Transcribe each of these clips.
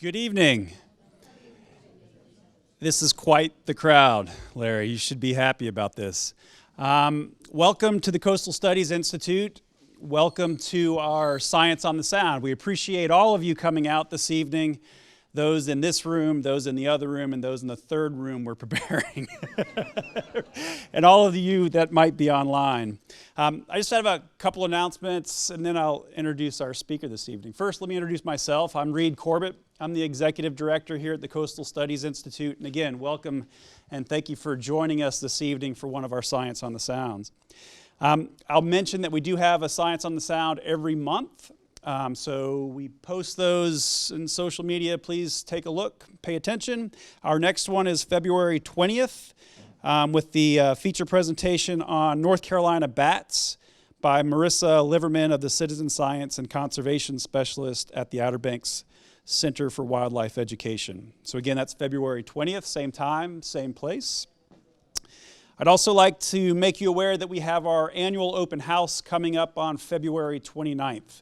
Good evening. This is quite the crowd, Larry. You should be happy about this. Welcome to the Coastal Studies Institute. Welcome to our Science on the Sound. We appreciate all of you coming out this evening. Those in this room, those in the other room, and those in the third room we're preparing. And all of you that might be online. I just have a couple announcements, and then I'll introduce our speaker this evening. First, let me introduce myself. I'm Reed Corbett. I'm the Executive Director here at the Coastal Studies Institute. And again, welcome and thank you for joining us this evening for one of our Science on the Sounds. I'll mention that we do have a Science on the Sound every month. So we post those in social media. Please take a look, pay attention. Our next one is February 20th with the feature presentation on North Carolina bats by Marissa Liverman of the Citizen Science and Conservation Specialist at the Outer Banks Center for Wildlife Education. So again, that's February 20th, same time, same place. I'd also like to make you aware that we have our annual open house coming up on February 29th.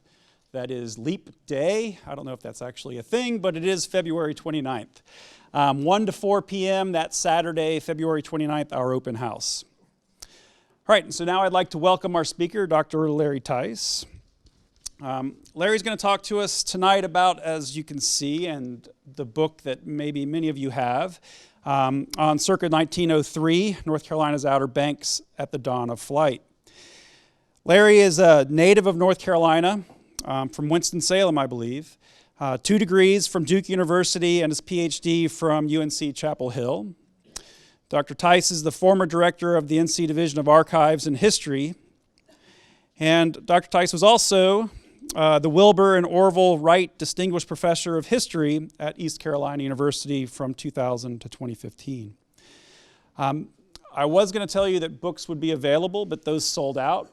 That is Leap Day. I don't know if that's actually a thing, but it is February 29th. 1 to 4 p.m. that Saturday, February 29th, our open house. All right, so now I'd like to welcome our speaker, Dr. Larry Tise. Larry's going to talk to us tonight about, as you can see, and the book that maybe many of you have, on Circa 1903, North Carolina's Outer Banks at the Dawn of Flight. Larry is a native of North Carolina, from Winston-Salem, I believe, 2 degrees from Duke University and his PhD from UNC Chapel Hill. Dr. Tise is the former director of the NC Division of Archives and History. And Dr. Tise was also the Wilbur and Orville Wright Distinguished Professor of History at East Carolina University from 2000 to 2015. I was going to tell you that books would be available, but those sold out.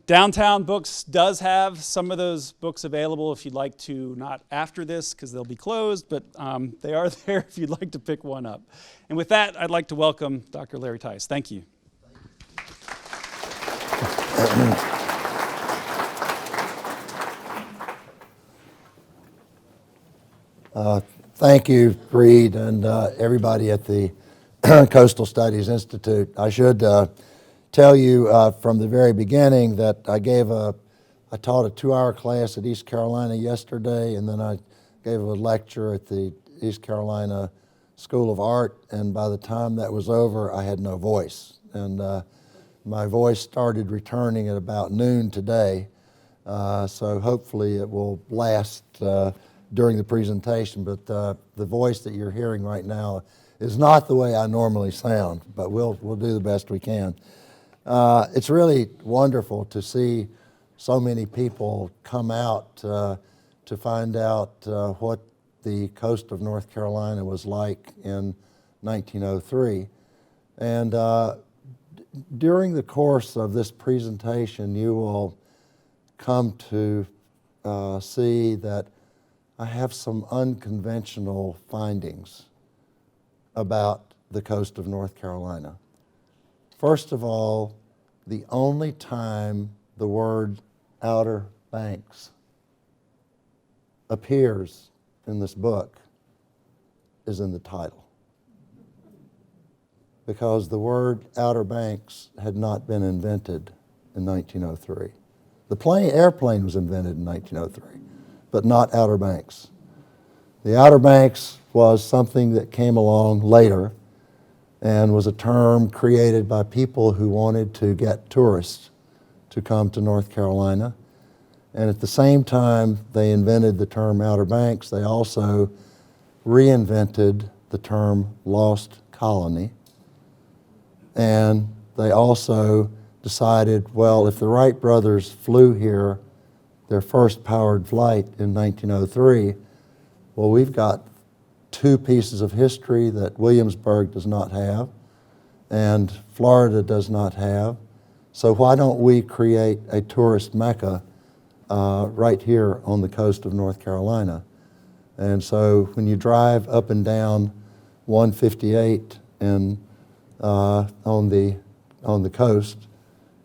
Downtown Books does have some of those books available if you'd like to, not after this because they'll be closed, but they are there if you'd like to pick one up. And with that, I'd like to welcome Dr. Larry Tise. Thank you. Thank you, Reed, and everybody at the Coastal Studies Institute. I should tell you from the very beginning that I taught a 2-hour class at East Carolina yesterday, and then I gave a lecture at the East Carolina School of Art, and by the time that was over, I had no voice. And my voice started returning at about noon today, so hopefully it will last during the presentation, but the voice that you're hearing right now is not the way I normally sound, but we'll do the best we can. It's really wonderful to see so many people come out to find out what the coast of North Carolina was like in 1903. And during the course of this presentation, you will come to see that I have some unconventional findings about the coast of North Carolina. First of all, the only time the word Outer Banks appears in this book is in the title, because the word Outer Banks had not been invented in 1903. The airplane was invented in 1903, but not Outer Banks. The Outer Banks was something that came along later and was a term created by people who wanted to get tourists to come to North Carolina. And at the same time they invented the term Outer Banks, they also reinvented the term Lost Colony. And they also decided, well, if the Wright brothers flew here their first powered flight in 1903, well, we've got 2 pieces of history that Williamsburg does not have and Florida does not have. So why don't we create a tourist mecca right here on the coast of North Carolina? And so when you drive up and down 158 on the coast,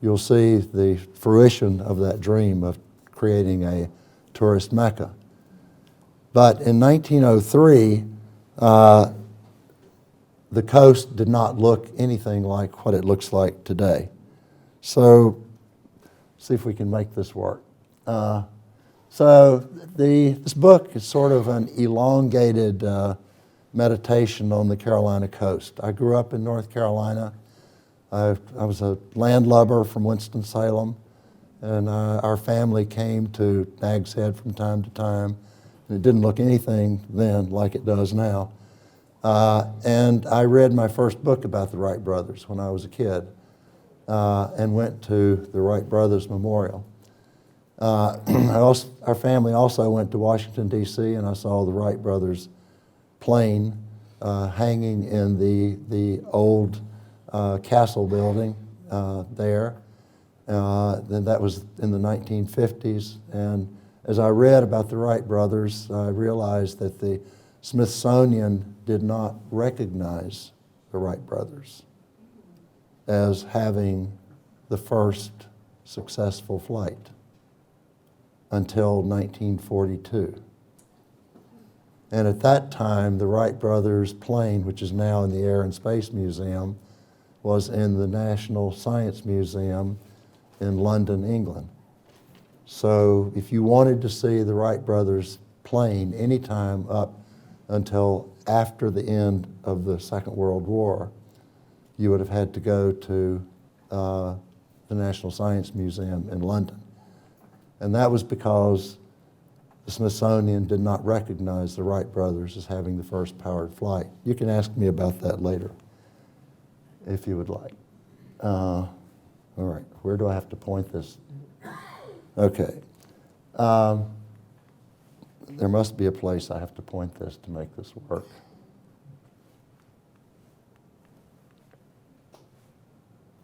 you'll see the fruition of that dream of creating a tourist mecca. But in 1903, the coast did not look anything like what it looks like today. So, see if we can make this work. This book is sort of an elongated meditation on the Carolina coast. I grew up in North Carolina. I was a landlubber from Winston-Salem, and our family came to Nag's Head from time to time. And it didn't look anything then like it does now. And I read my first book about the Wright brothers when I was a kid, and went to the Wright brothers Memorial. Our family also went to Washington, D.C., and I saw the Wright brothers plane hanging in the old castle building there. Then that was in the 1950s. And as I read about the Wright brothers, I realized that the Smithsonian did not recognize the Wright brothers as having the first successful flight until 1942. And at that time, the Wright brothers' plane, which is now in the Air and Space Museum, was in the National Science Museum in London, England. So if you wanted to see the Wright brothers' plane anytime up until after the end of the Second World War, you would have had to go to the National Science Museum in London. And that was because the Smithsonian did not recognize the Wright brothers as having the first powered flight. You can ask me about that later, if you would like. All right, where do I have to point this? Okay. There must be a place I have to point this to make this work.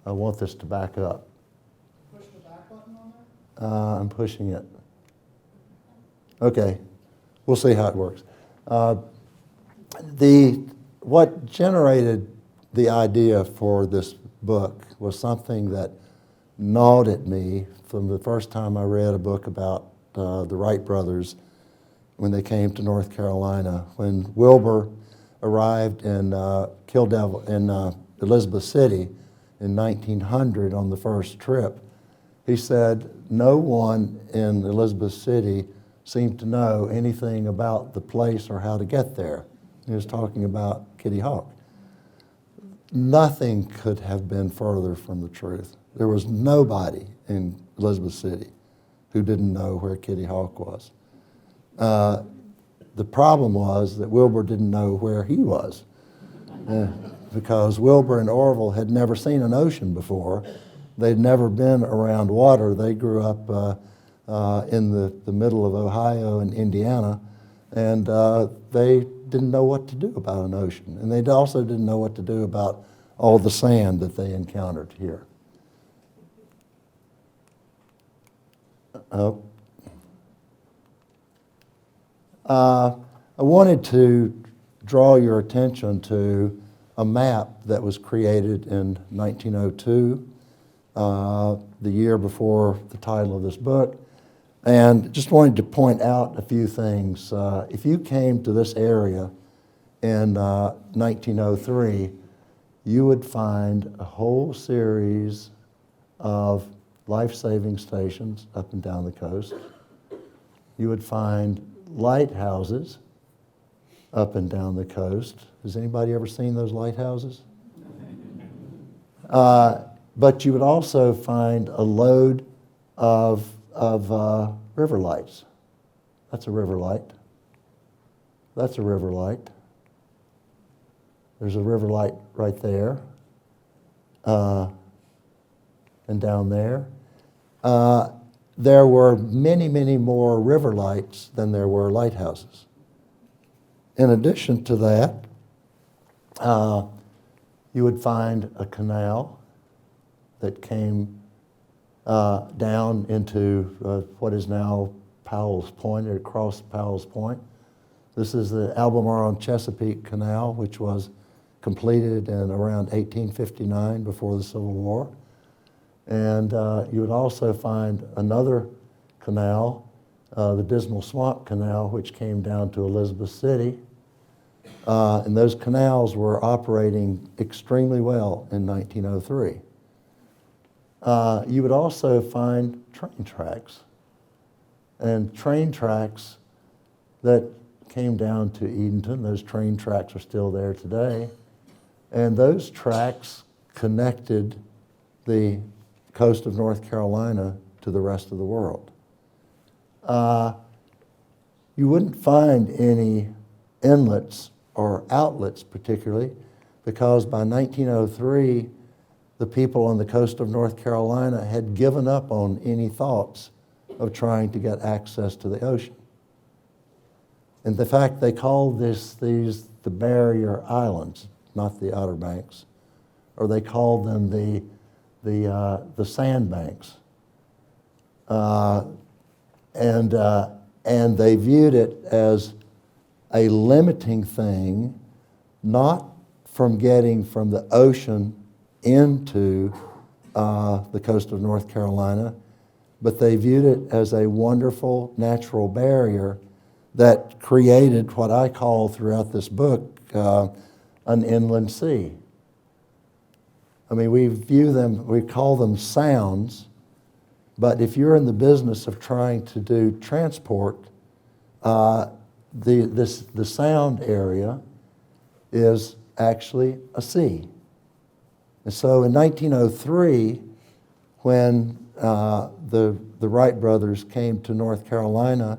I want this to back up. Push the back button on there? I'm pushing it. Okay, we'll see how it works. What generated the idea for this book was something that gnawed at me from the first time I read a book about the Wright brothers when they came to North Carolina. When Wilbur arrived in Elizabeth City in 1900 on the first trip, he said no one in Elizabeth City seemed to know anything about the place or how to get there. He was talking about Kitty Hawk. Nothing could have been further from the truth. There was nobody in Elizabeth City who didn't know where Kitty Hawk was. The problem was that Wilbur didn't know where he was, because Wilbur and Orville had never seen an ocean before. They'd never been around water. They grew up in the middle of Ohio and Indiana, and they didn't know what to do about an ocean. And they also didn't know what to do about all the sand that they encountered here. I wanted to draw your attention to a map that was created in 1902, the year before the title of this book, and just wanted to point out a few things. If you came to this area in 1903, you would find a whole series of life-saving stations up and down the coast. You would find lighthouses up and down the coast. Has anybody ever seen those lighthouses? But you would also find a load of river lights. That's a river light. That's a river light. There's a river light right there, and down there. There were many, many more river lights than there were lighthouses. In addition to that, you would find a canal that came down into what is now Powell's Point, or across Powell's Point. This is the Albemarle-Chesapeake Canal, which was completed in around 1859 before the Civil War. And you would also find another canal the Dismal Swamp Canal, which came down to Elizabeth City. And those canals were operating extremely well in 1903. You would also find train tracks. And train tracks that came down to Edenton. Those train tracks are still there today. And those tracks connected the coast of North Carolina to the rest of the world. You wouldn't find any inlets or outlets particularly, because by 1903, the people on the coast of North Carolina had given up on any thoughts of trying to get access to the ocean. In fact, they called these the barrier islands, not the Outer Banks, or they called them the sandbanks. And they viewed it as a limiting thing, not from getting from the ocean into the coast of North Carolina, but they viewed it as a wonderful natural barrier that created what I call throughout this book an inland sea. I mean, we call them sounds, but if you're in the business of trying to do transport, the sound area is actually a sea. And so in 1903, when the Wright brothers came to North Carolina,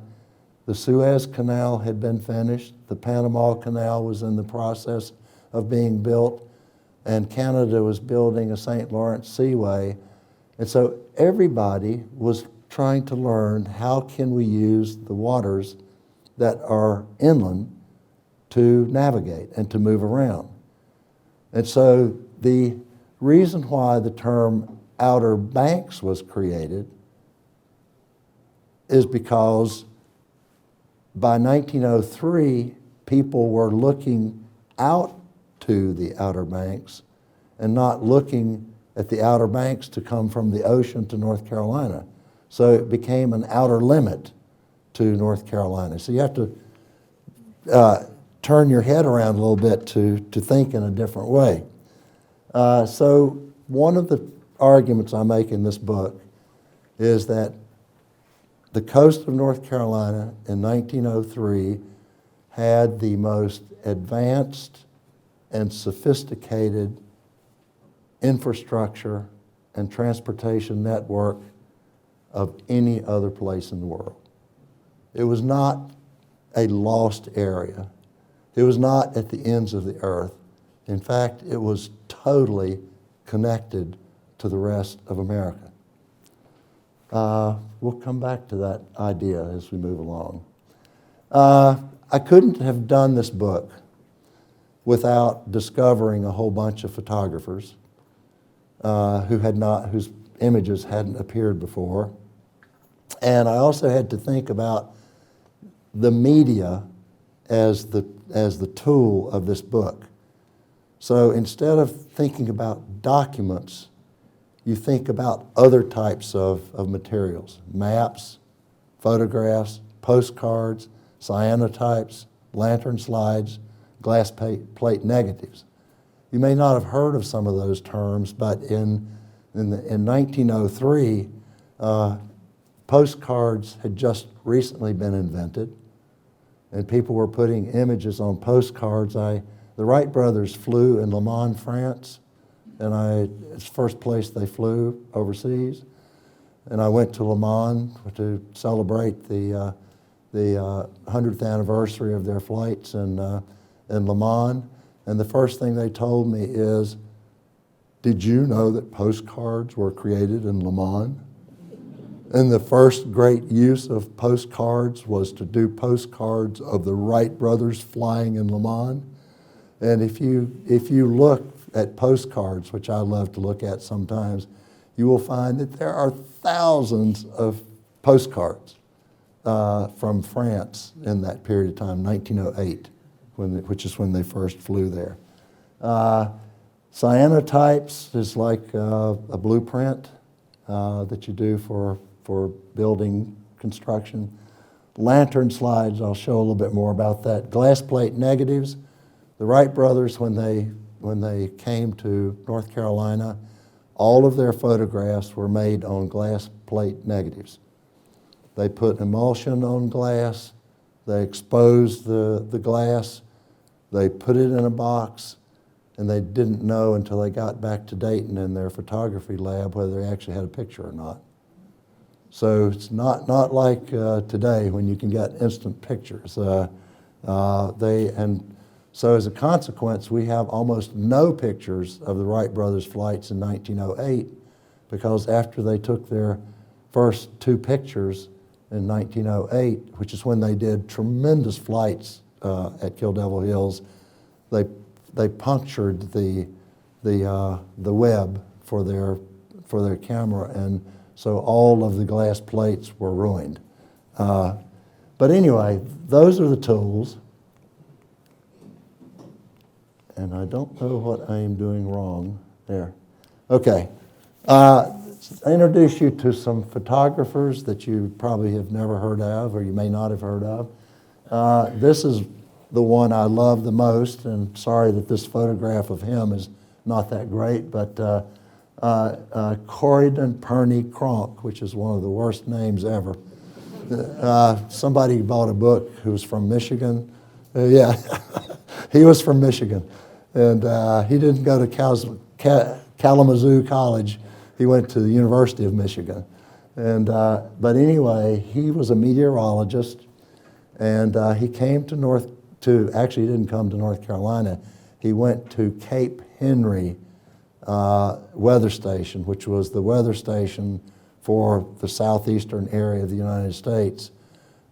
the Suez Canal had been finished, the Panama Canal was in the process of being built, and Canada was building a St. Lawrence Seaway. And so everybody was trying to learn, how can we use the waters that are inland to navigate and to move around? And so the reason why the term Outer Banks was created is because by 1903, people were looking out to the Outer Banks and not looking at the Outer Banks to come from the ocean to North Carolina. So it became an outer limit to North Carolina. So you have to turn your head around a little bit to think in a different way. So one of the arguments I make in this book is that the coast of North Carolina in 1903 had the most advanced and sophisticated infrastructure and transportation network of any other place in the world. It was not a lost area. It was not at the ends of the earth. In fact, it was totally connected to the rest of America. We'll come back to that idea as we move along. I couldn't have done this book without discovering a whole bunch of photographers whose images hadn't appeared before. And I also had to think about the media as the tool of this book. So instead of thinking about documents, you think about other types of materials: maps, photographs, postcards, cyanotypes, lantern slides, glass plate negatives. You may not have heard of some of those terms, but in 1903, postcards had just recently been invented, and people were putting images on postcards. The Wright brothers flew in Le Mans, France, and it's the first place they flew overseas. And I went to Le Mans to celebrate the 100th anniversary of their flights in Le Mans. And the first thing they told me is, "Did you know that postcards were created in Le Mans?" And the first great use of postcards was to do postcards of the Wright brothers flying in Le Mans. And if you look at postcards, which I love to look at sometimes, you will find that there are thousands of postcards from France in that period of time, 1908, which is when they first flew there. Cyanotypes is like a blueprint that you do for building construction. lantern slides, I'll show a little bit more about that. Glass plate negatives. The Wright brothers, when they came to North Carolina, all of their photographs were made on glass plate negatives. They put emulsion on glass, they exposed the glass, they put it in a box, and they didn't know until they got back to Dayton in their photography lab whether they actually had a picture or not. So it's not like today when you can get instant pictures. So as a consequence, we have almost no pictures of the Wright brothers' flights in 1908 because after they took their first two pictures in 1908, which is when they did tremendous flights at Kill Devil Hills, they punctured the web for their camera, and so all of the glass plates were ruined. But anyway, those are the tools. And I don't know what I am doing wrong there. Okay. I introduce you to some photographers that you probably have never heard of or you may not have heard of. This is the one I love the most, and sorry that this photograph of him is not that great, but Corydon Perney Cronk, which is one of the worst names ever. Somebody bought a book who was from Michigan. Yeah, he was from Michigan. And he didn't go to Kalamazoo College. He went to the University of Michigan. And but anyway, he was a meteorologist, and he came to actually he didn't come to North Carolina. He went to Cape Henry weather station, which was the weather station for the southeastern area of the United States.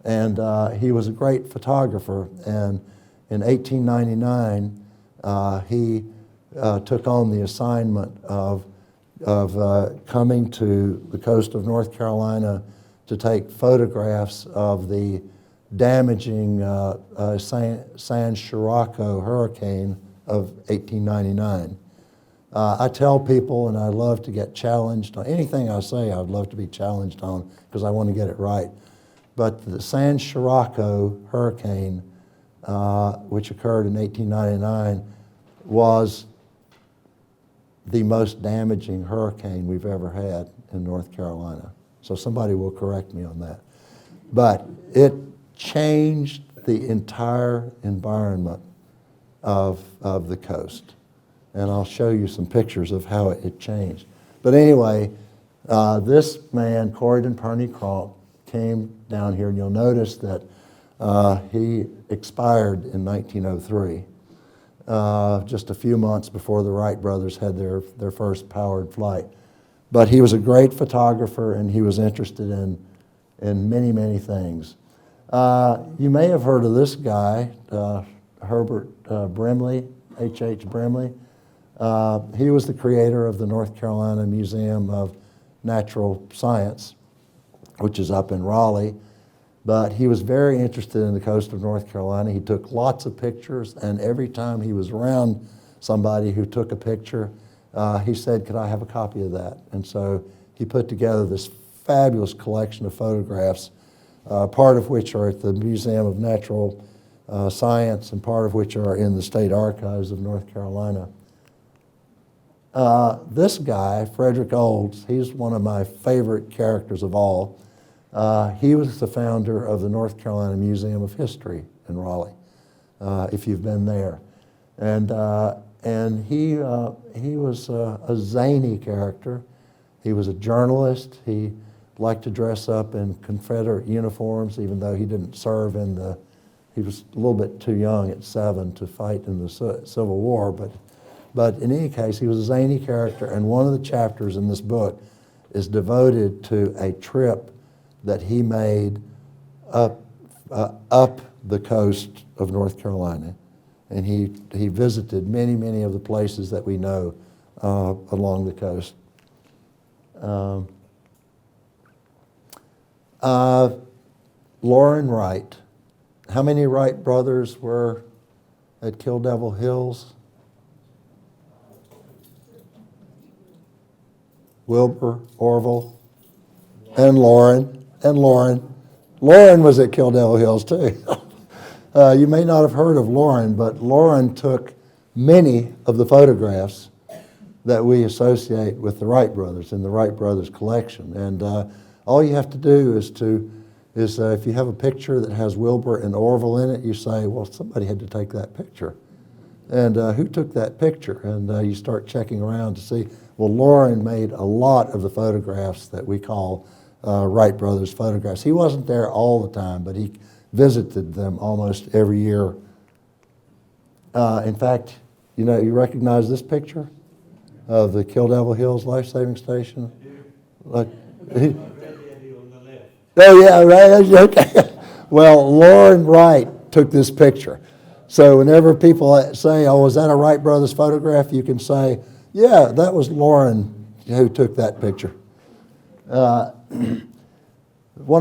And he was a great photographer. And in 1899, he took on the assignment of coming to the coast of North Carolina to take photographs of the damaging San Scirocco hurricane of 1899. I tell people, and I love to get challenged on anything I say, I would love to be challenged on because I want to get it right. But the San Scirocco hurricane, which occurred in 1899, was the most damaging hurricane we've ever had in North Carolina. So somebody will correct me on that. But it changed the entire environment of the coast. And I'll show you some pictures of how it changed. But anyway, this man, Corydon Perney Cronk, came down here, and you'll notice that he expired in 1903, just a few months before the Wright brothers had their first powered flight. But he was a great photographer, and he was interested in many, many things. You may have heard of this guy, Herbert Brimley, H.H. Brimley. He was the creator of the North Carolina Museum of Natural Science, which is up in Raleigh. But he was very interested in the coast of North Carolina. He took lots of pictures, and every time he was around somebody who took a picture, he said, "Could I have a copy of that?" And so he put together this fabulous collection of photographs, part of which are at the Museum of Natural Science and part of which are in the State Archives of North Carolina. This guy, Frederick Olds, he's one of my favorite characters of all. He was the founder of the North Carolina Museum of History in Raleigh, if you've been there. And he was a zany character. He was a journalist. He liked to dress up in Confederate uniforms, even though he didn't serve he was a little bit too young at 7 to fight in the Civil War, but in any case, he was a zany character, and one of the chapters in this book is devoted to a trip that he made up the coast of North Carolina. And he visited many, many of the places that we know along the coast. Lauren Wright. How many Wright brothers were at Kill Devil Hills? Wilbur, Orville, and Lauren. Lauren was at Kill Devil Hills too. You may not have heard of Lauren, but Lauren took many of the photographs that we associate with the Wright brothers in the Wright brothers collection. And all you have to do is if you have a picture that has Wilbur and Orville in it, you say, well, somebody had to take that picture. And who took that picture? And you start checking around to see, well, Lauren made a lot of the photographs that we call Wright brothers photographs. He wasn't there all the time, but he visited them almost every year. In fact, you recognize this picture of the Kill Devil Hills Lifesaving Station? Like, oh yeah, right. Okay. Well, Lauren Wright took this picture. So whenever people say, "Oh, was that a Wright brothers photograph?" you can say, "Yeah, that was Lauren who took that picture." One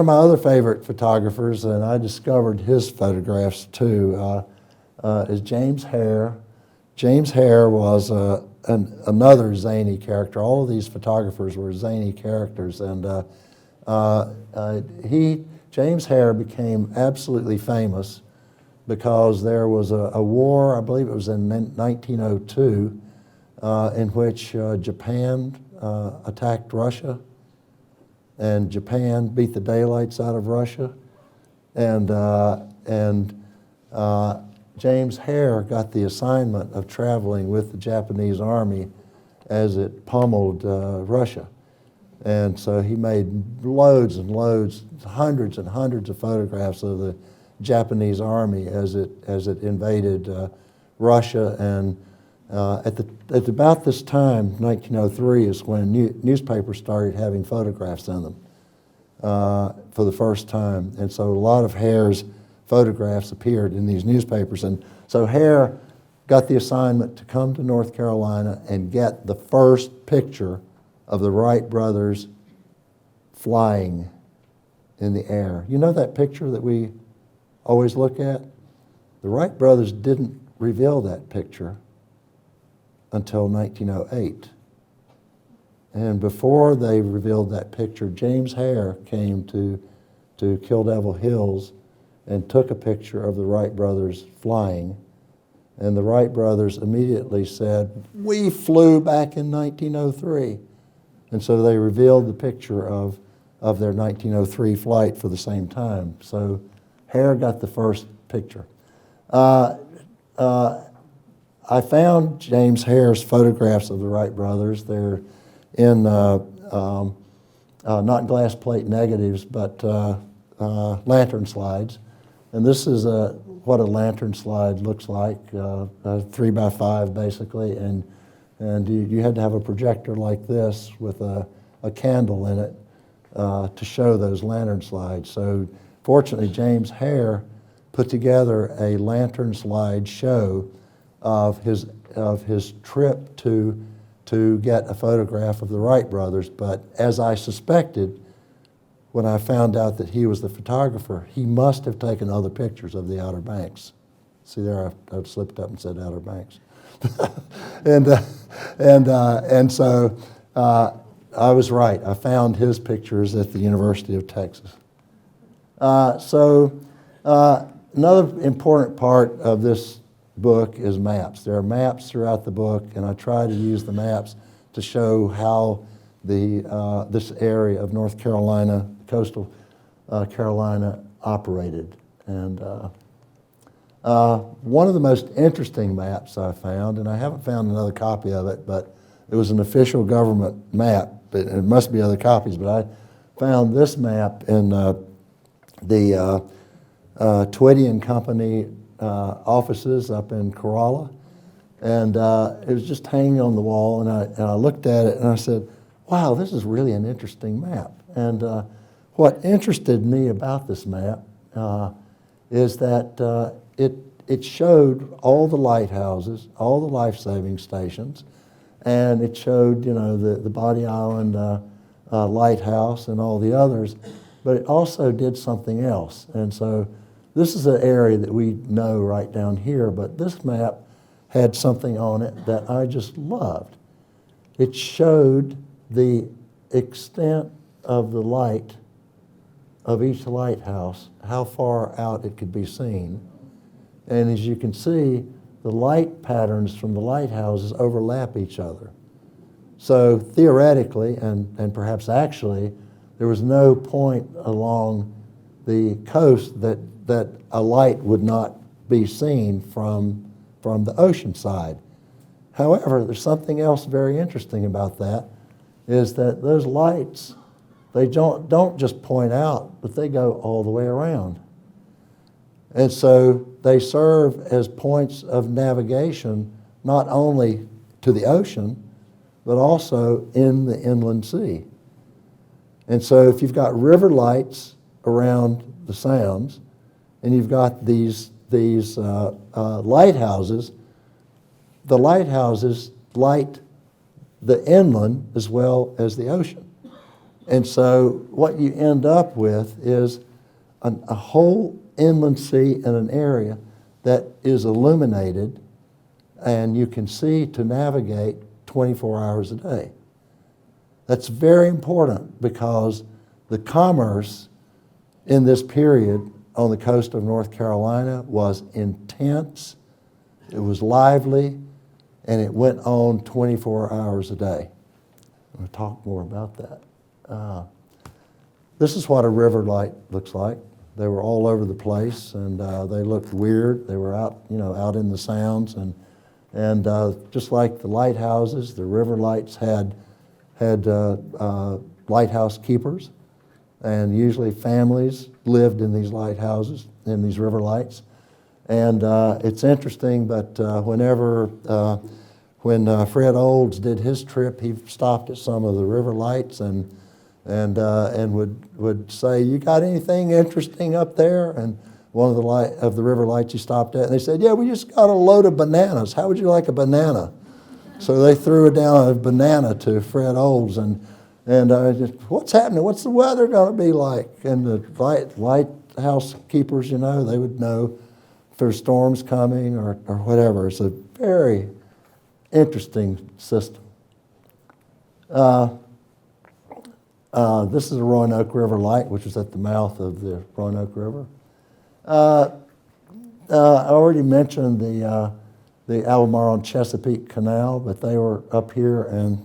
of my other favorite photographers, and I discovered his photographs too, is James Hare. James Hare was another zany character. All of these photographers were zany characters, and James Hare became absolutely famous because there was a war, I believe it was in 1902, in which Japan attacked Russia, and Japan beat the daylights out of Russia, and James Hare got the assignment of traveling with the Japanese army as it pummeled Russia. And so he made loads and loads, hundreds and hundreds of photographs of the Japanese army as it invaded Russia. And at about this time, 1903, is when newspapers started having photographs in them for the first time. And so a lot of Hare's photographs appeared in these newspapers. And so Hare got the assignment to come to North Carolina and get the first picture of the Wright brothers flying in the air. You know that picture that we always look at? The Wright brothers didn't reveal that picture until 1908. And before they revealed that picture, James Hare came to Kill Devil Hills and took a picture of the Wright brothers flying. And the Wright brothers immediately said, "We flew back in 1903. And so they revealed the picture of their 1903 flight for the same time. So Hare got the first picture. I found James Hare's photographs of the Wright brothers. They're in not glass plate negatives, but lantern slides. And this is what a lantern slide looks like, 3x5 basically, and you had to have a projector like this with a candle in it to show those lantern slides. So fortunately, James Hare put together a lantern slide show of his trip to get a photograph of the Wright brothers. But as I suspected, when I found out that he was the photographer, he must have taken other pictures of the Outer Banks. See there, I slipped up and said Outer Banks. and so I was right. I found his pictures at the University of Texas. Another important part of this book is maps. There are maps throughout the book, and I try to use the maps to show how this area of North Carolina, coastal Carolina, operated. And one of the most interesting maps I found, and I haven't found another copy of it, but it was an official government map. It must be other copies, but I found this map in the Twentieth Company offices up in Corolla, and it was just hanging on the wall, and I looked at it and I said, wow, this is really an interesting map. And what interested me about this map is that it showed all the lighthouses, all the life-saving stations, and it showed, the Body Island lighthouse and all the others, but it also did something else. And so this is an area that we know right down here, but this map had something on it that I just loved. It showed the extent of the light of each lighthouse, how far out it could be seen. And as you can see, the light patterns from the lighthouses overlap each other. So theoretically, and perhaps actually, there was no point along the coast that a light would not be seen from the ocean side. However, there's something else very interesting about that, is that those lights, they don't just point out, but they go all the way around. And so they serve as points of navigation, not only to the ocean, but also in the inland sea. And so if you've got river lights around the sounds, and you've got these lighthouses, the lighthouses light the inland as well as the ocean. And so what you end up with is a whole inland sea in an area that is illuminated, and you can see to navigate 24 hours a day. That's very important because the commerce in this period on the coast of North Carolina was intense, it was lively, and it went on 24 hours a day. I'm going to talk more about that. This is what a river light looks like. They were all over the place, and they looked weird. They were out in the sounds, and just like the lighthouses, the river lights had lighthouse keepers, and usually families lived in these lighthouses, in these river lights. And it's interesting, but when Fred Olds did his trip, he stopped at some of the river lights and would say, "You got anything interesting up there?" And one of the river lights he stopped at, and they said, "Yeah, we just got a load of bananas. How would you like a banana?" So they threw down a banana to Fred Olds, and just, "What's happening? What's the weather going to be like?" And the lighthouse keepers, they would know if there's storms coming or whatever. It's a very interesting system. This is the Roanoke River light, which was at the mouth of the Roanoke River. I already mentioned the Albemarle and Chesapeake Canal, but they were up here and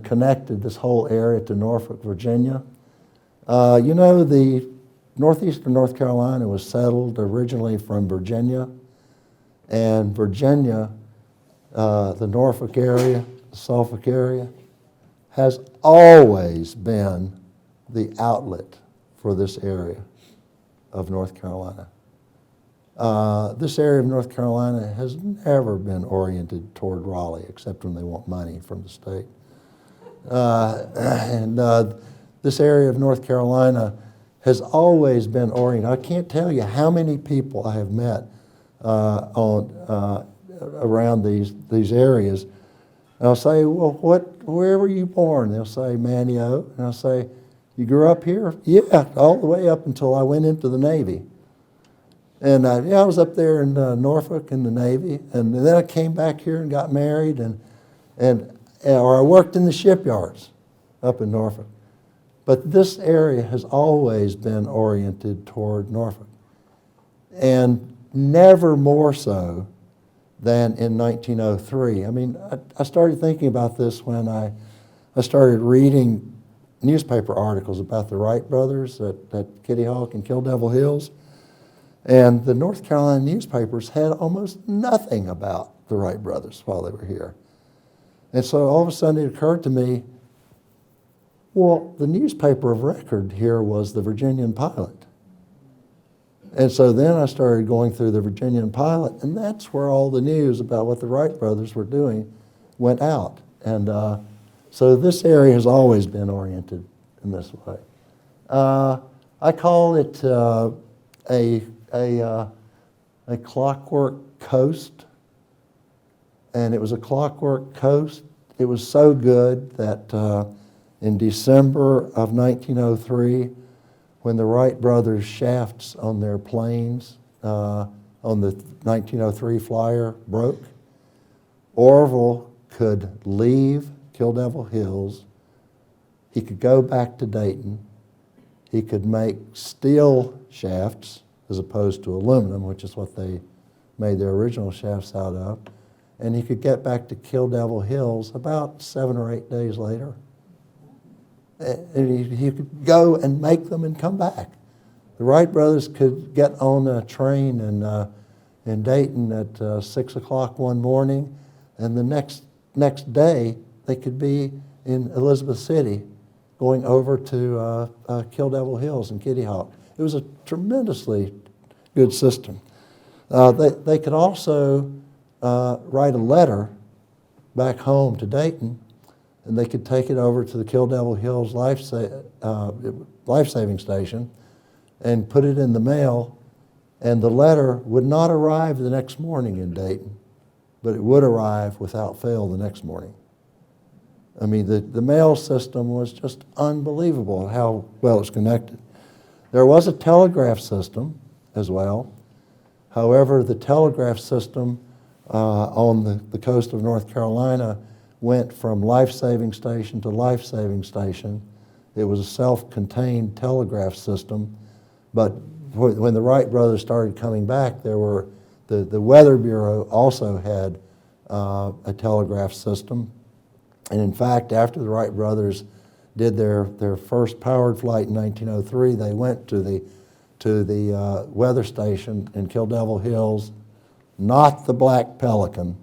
connected this whole area to Norfolk, Virginia. The northeastern North Carolina was settled originally from Virginia, and Virginia, the Norfolk area, the Suffolk area, has always been the outlet for this area of North Carolina. This area of North Carolina has never been oriented toward Raleigh, except when they want money from the state. This area of North Carolina has always been oriented. I can't tell you how many people I have met around these areas. And I'll say, "Well, where were you born?" They'll say, "Manio." And I'll say, "You grew up here?" "Yeah, all the way up until I went into the Navy." And I was up there in Norfolk in the Navy, and then I came back here and got married, or I worked in the shipyards up in Norfolk. But this area has always been oriented toward Norfolk, and never more so than in 1903. I mean, I started thinking about this when I started reading newspaper articles about the Wright brothers at Kitty Hawk and Kill Devil Hills. And the North Carolina newspapers had almost nothing about the Wright brothers while they were here. And so all of a sudden it occurred to me, well, the newspaper of record here was the Virginian Pilot. And so then I started going through the Virginian Pilot, and that's where all the news about what the Wright brothers were doing went out. And so this area has always been oriented in this way. I call it a clockwork coast, and it was a clockwork coast. It was so good that in December of 1903, when the Wright brothers' shafts on their planes on the 1903 flyer broke, Orville could leave Kill Devil Hills he could go back to Dayton. He could make steel shafts as opposed to aluminum, which is what they made their original shafts out of. And he could get back to Kill Devil Hills about 7 or 8 days later. And he could go and make them and come back. The Wright brothers could get on a train in Dayton at 6 o'clock one morning, and the next day they could be in Elizabeth City going over to Kill Devil Hills and Kitty Hawk. It was a tremendously good system. They could also write a letter back home to Dayton, and they could take it over to the Kill Devil Hills life-saving station and put it in the mail, and the letter would not arrive the next morning in Dayton, but it would arrive without fail the next morning. I mean, the mail system was just unbelievable how well it's connected. There was a telegraph system as well. However, the telegraph system on the coast of North Carolina went from life-saving station to life-saving station. It was a self-contained telegraph system, but when the Wright brothers started coming back, there were the Weather Bureau also had a telegraph system. And in fact, after the Wright brothers did their first powered flight in 1903, they went to the weather station in Kill Devil Hills, not the Black Pelican,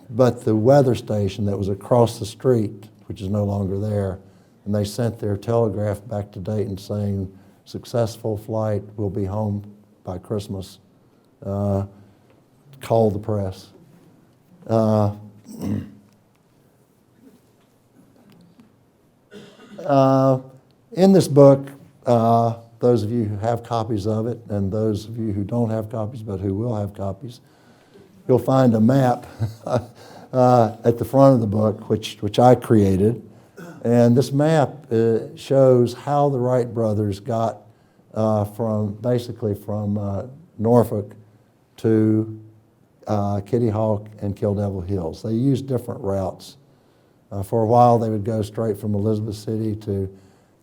but the weather station that was across the street, which is no longer there. And they sent their telegraph back to Dayton saying, "Successful flight, we'll be home by Christmas. Call the press." In this book, those of you who have copies of it, and those of you who don't have copies but who will have copies, you'll find a map at the front of the book, which I created. And this map shows how the Wright brothers got basically from Norfolk to Kitty Hawk and Kill Devil Hills. They used different routes. For a while, they would go straight from Elizabeth City to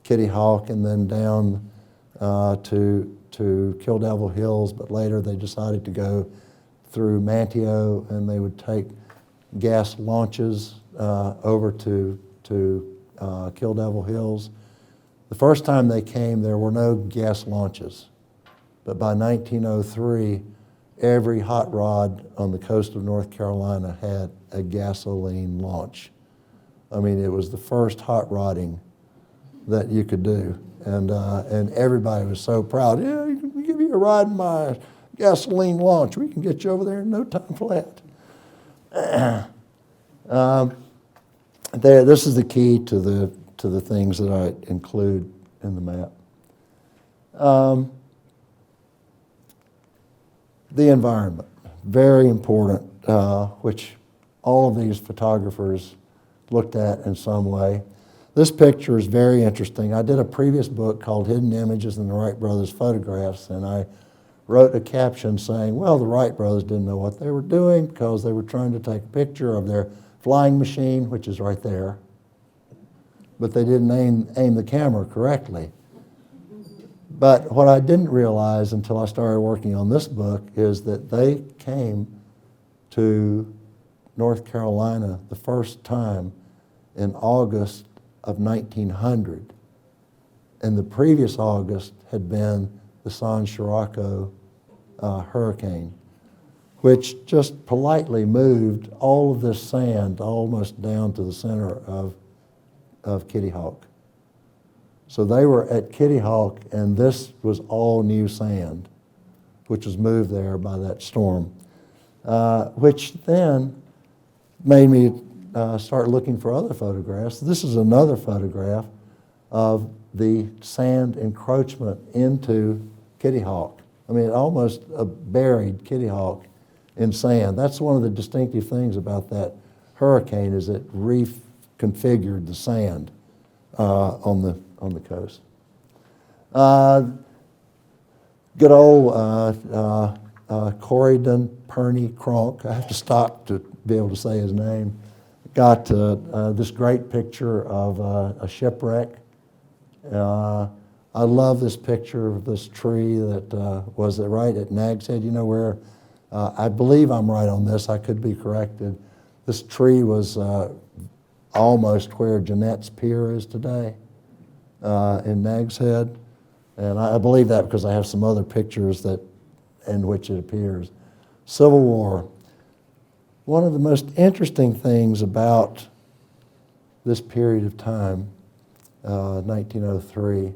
Kitty Hawk and then down to Kill Devil Hills, but later they decided to go through Manteo, and they would take gas launches over to Kill Devil Hills. The first time they came, there were no gas launches, but by 1903, every hot rod on the coast of North Carolina had a gasoline launch. I mean, it was the first hot rodding that you could do, and everybody was so proud. "Yeah, you can give you a ride in my gasoline launch. We can get you over there in no time flat." This is the key to the things that I include in the map. The environment, very important, which all of these photographers looked at in some way. This picture is very interesting. I did a previous book called Hidden Images in the Wright Brothers Photographs, and I wrote a caption saying, well, the Wright brothers didn't know what they were doing because they were trying to take a picture of their flying machine, which is right there, but they didn't aim the camera correctly. But what I didn't realize until I started working on this book is that they came to North Carolina the first time in August of 1900. And the previous August had been the San Scirocco hurricane, which just politely moved all of this sand almost down to the center of Kitty Hawk. So they were at Kitty Hawk, and this was all new sand, which was moved there by that storm, which then made me start looking for other photographs. This is another photograph of the sand encroachment into Kitty Hawk. I mean, it almost buried Kitty Hawk in sand. That's one of the distinctive things about that hurricane, is it reconfigured the sand on the coast. Good old Corydon Perney Cronk. I have to stop to be able to say his name. got this great picture of a shipwreck. I love this picture of this tree that was right at Nag's Head. You know where, I believe I'm right on this, I could be corrected. This tree was almost where Jeanette's Pier is today in Nag's Head. And I believe that because I have some other pictures in which it appears. Civil War. One of the most interesting things about this period of time, 1903,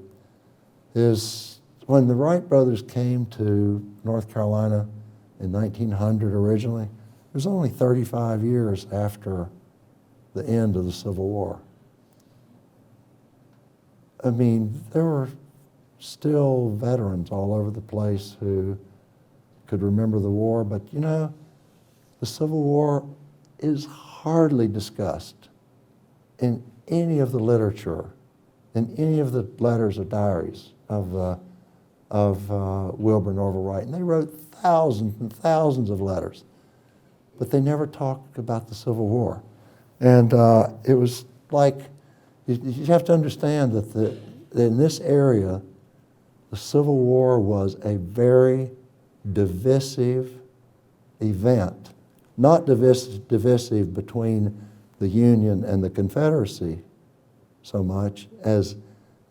is when the Wright brothers came to North Carolina in 1900 originally, it was only 35 years after the end of the Civil War. I mean, there were still veterans all over the place who could remember the war, but you know, the Civil War is hardly discussed in any of the literature, in any of the letters or diaries of Wilbur and Orville Wright. And they wrote thousands and thousands of letters, but they never talked about the Civil War. And it was like, you have to understand that in this area, the Civil War was a very divisive event. Not divisive between the Union and the Confederacy so much as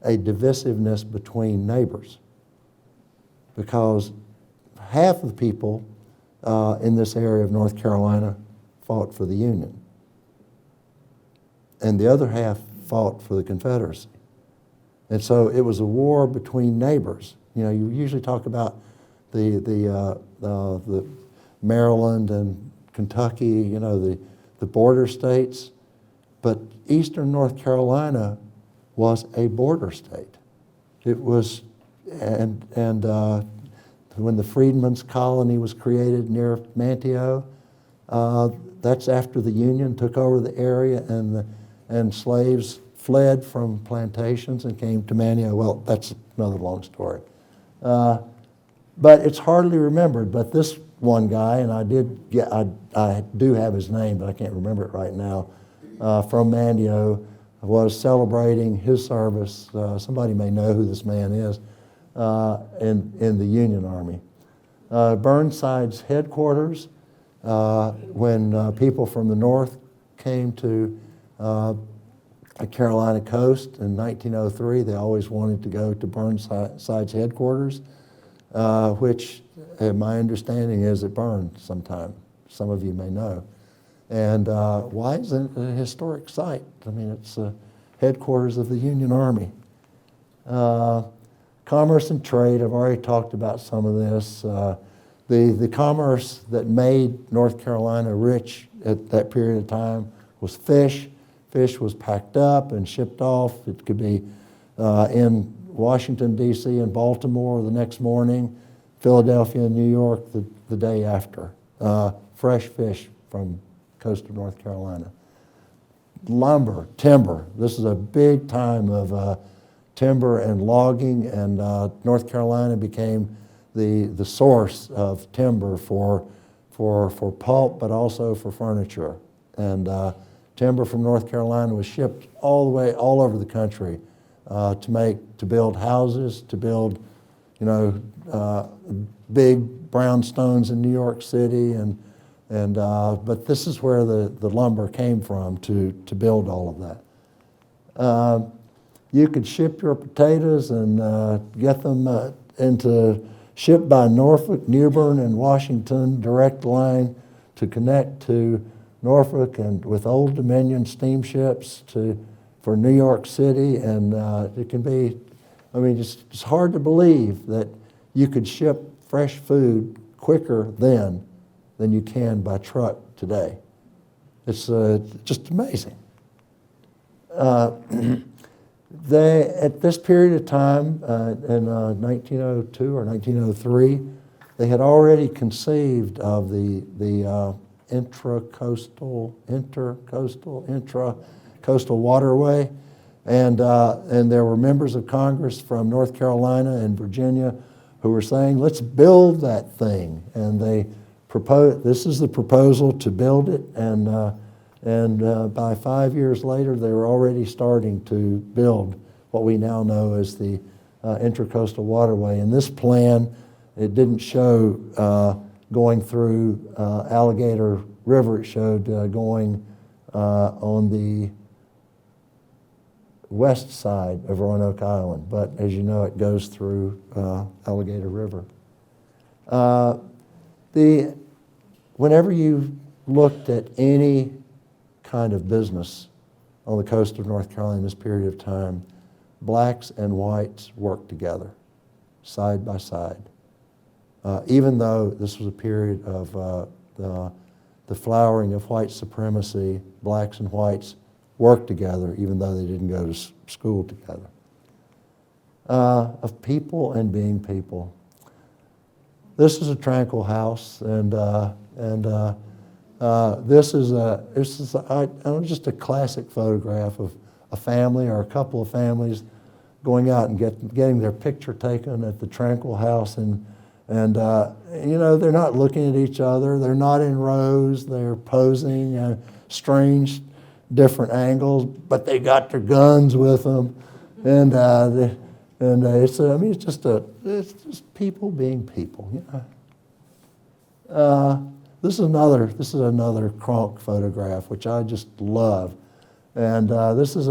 a divisiveness between neighbors. Because half of the people in this area of North Carolina fought for the Union, and the other half fought for the Confederacy. And so it was a war between neighbors. You know, you usually talk about the Maryland and Kentucky, you know, the border states, but Eastern North Carolina was a border state. It was, and when the Freedmen's Colony was created near Manteo, that's after the Union took over the area and slaves fled from plantations and came to Manteo. Well, that's another long story. But it's hardly remembered, but this one guy, and I do have his name, but I can't remember it right now, from Manteo, was celebrating his service. Somebody may know who this man is, in the Union Army. Burnside's headquarters, when people from the north came to the Carolina coast in 1903, they always wanted to go to Burnside's headquarters, which my understanding is it burned sometime. Some of you may know. And why is it a historic site? I mean, it's headquarters of the Union Army. Commerce and trade, I've already talked about some of this. The commerce that made North Carolina rich at that period of time was fish. Fish was packed up and shipped off. It could be in Washington, D.C. and Baltimore the next morning, Philadelphia and New York the day after. Fresh fish from coast of North Carolina. Lumber, timber. This is a big time of timber and logging, and North Carolina became the source of timber for pulp, but also for furniture. And timber from North Carolina was shipped all over the country to build houses, to build, big brownstones in New York City, but this is where the lumber came from to build all of that. You could ship your potatoes and get them shipped by Norfolk, Newbern, and Washington direct line to connect to Norfolk and with Old Dominion steamships for New York City, and it can be, it's hard to believe that you could ship fresh food quicker then than you can by truck today. It's just amazing. At this period of time, in 1902 or 1903, they had already conceived of the intracoastal waterway, and there were members of Congress from North Carolina and Virginia who were saying, let's build that thing. And they proposed, this is the proposal to build it, and And by 5 years later, they were already starting to build what we now know as the Intracoastal Waterway. In this plan, it didn't show going through Alligator River. It showed going on the west side of Roanoke Island. But as you know, it goes through Alligator River. Whenever you looked at any kind of business on the coast of North Carolina in this period of time, blacks and whites worked together, side by side. Even though this was a period of the flowering of white supremacy, blacks and whites worked together, even though they didn't go to school together. Of people and being people. This is a tranquil house, and this is just a classic photograph of a family or a couple of families going out and getting their picture taken at the tranquil house, and you know, they're not looking at each other, they're not in rows, they're posing at strange different angles, but they got their guns with them, and it's just people being people. You know? This is another Kronk photograph, which I just love, and this is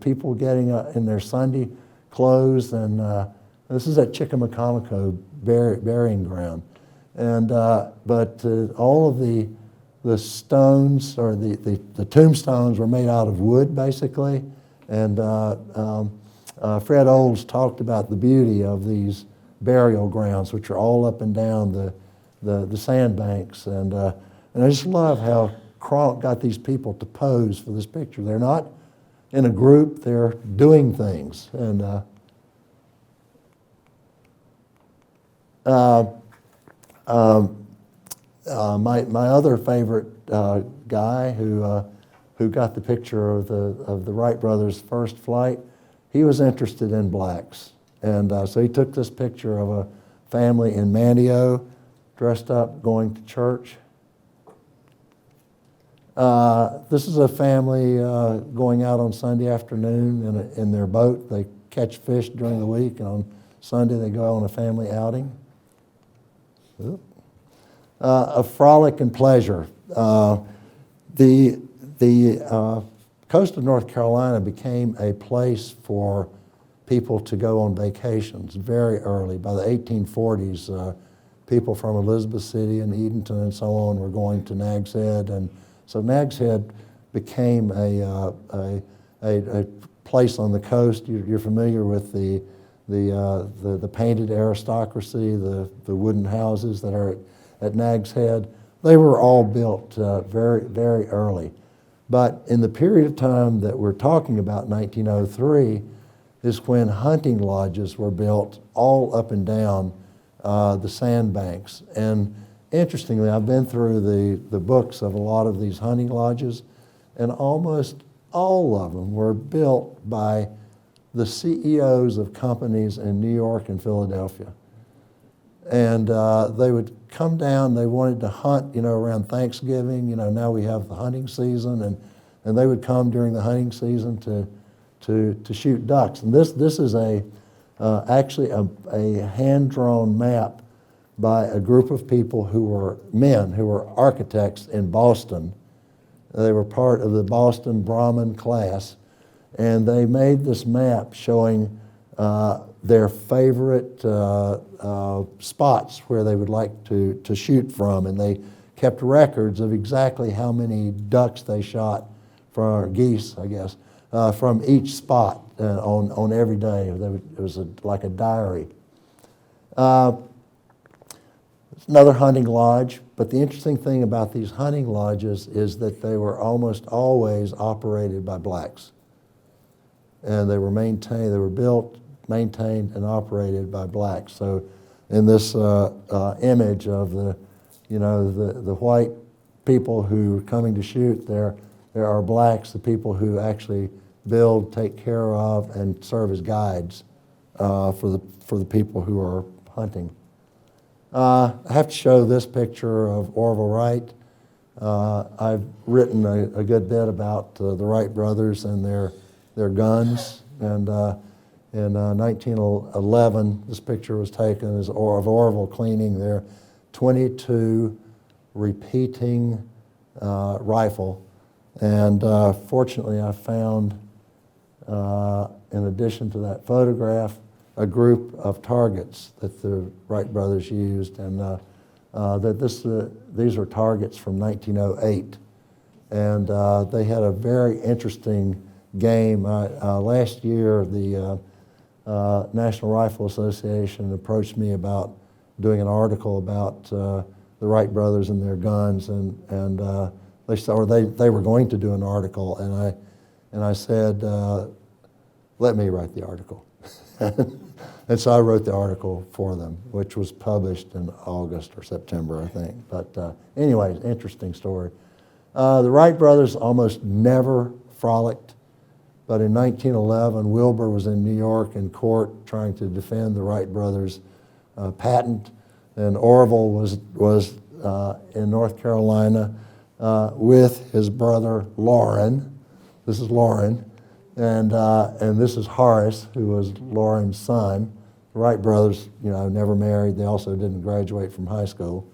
people getting in their Sunday clothes, and this is at Chickamaucomico burying ground, and but all of the stones or the tombstones were made out of wood basically, and Fred Olds talked about the beauty of these burial grounds, which are all up and down the sandbanks, and I just love how Kronk got these people to pose for this picture. They're not in a group; they're doing things, and my other favorite guy who got the picture of the Wright brothers' first flight, he was interested in blacks, and so he took this picture of a family in Manteo, dressed up, going to church. This is a family going out on Sunday afternoon in their boat. They catch fish during the week, and on Sunday they go on a family outing. Of frolic and pleasure. The coast of North Carolina became a place for people to go on vacations very early. By the 1840s, people from Elizabeth City and Edenton and so on were going to Nag's Head, and so Nag's Head became a place on the coast. You're familiar with the painted aristocracy, the wooden houses that are at Nag's Head. They were all built very, very early. But in the period of time that we're talking about, 1903, is when hunting lodges were built all up and down the sandbanks. And interestingly, I've been through the books of a lot of these hunting lodges, and almost all of them were built by the CEOs of companies in New York and Philadelphia. And they would come down, they wanted to hunt, around Thanksgiving, now we have the hunting season, and they would come during the hunting season to shoot ducks. And this is actually a hand-drawn map by a group of people who were architects in Boston. They were part of the Boston Brahmin class, and they made this map showing their favorite spots where they would like to shoot from, and they kept records of exactly how many ducks they shot, or geese, I guess, from each spot on every day. It was like a diary. It's another hunting lodge, but the interesting thing about these hunting lodges is that they were almost always operated by blacks. And they were built, maintained, and operated by blacks. So in this image of the white people who are coming to shoot, there are blacks, the people who actually build, take care of, and serve as guides for the people who are hunting. I have to show this picture of Orville Wright. I've written a good bit about the Wright brothers and their guns. And in 1911, this picture was taken of Orville cleaning their .22 repeating rifle. And fortunately, I found, in addition to that photograph, a group of targets that the Wright brothers used, and these are targets from 1908. And they had a very interesting game. Last year, the National Rifle Association approached me about doing an article about the Wright brothers and their guns, and they were going to do an article, and I said, let me write the article. And so I wrote the article for them, which was published in August or September, I think. But anyways, interesting story. The Wright brothers almost never frolicked, but in 1911, Wilbur was in New York in court trying to defend the Wright brothers' patent, and Orville was in North Carolina with his brother Loren. This is Loren. And this is Horace, who was Loren's son. The Wright brothers, never married. They also didn't graduate from high school.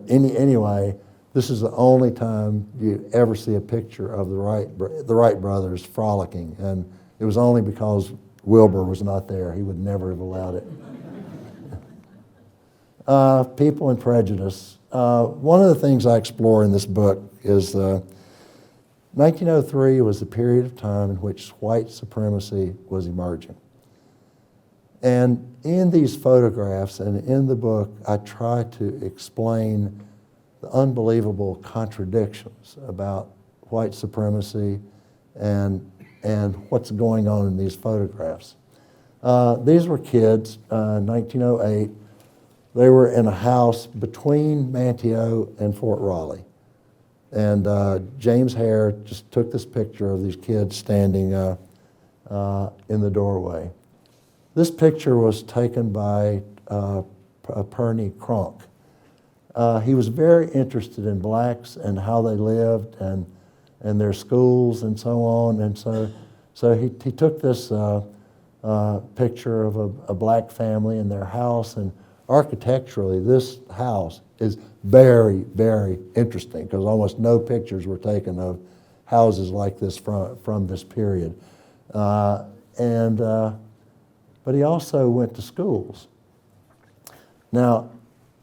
Anyway, this is the only time you ever see a picture of the Wright brothers frolicking, and it was only because Wilbur was not there. He would never have allowed it. People and prejudice. One of the things I explore in this book is 1903 was the period of time in which white supremacy was emerging. And in these photographs and in the book, I try to explain the unbelievable contradictions about white supremacy and what's going on in these photographs. These were kids, 1908. They were in a house between Manteo and Fort Raleigh. And James Hare just took this picture of these kids standing in the doorway. This picture was taken by Perney Cronk. He was very interested in blacks and how they lived and their schools and so on. And so he took this picture of a black family in their house, and architecturally this house is very, very interesting because almost no pictures were taken of houses like this from this period. But he also went to schools. Now,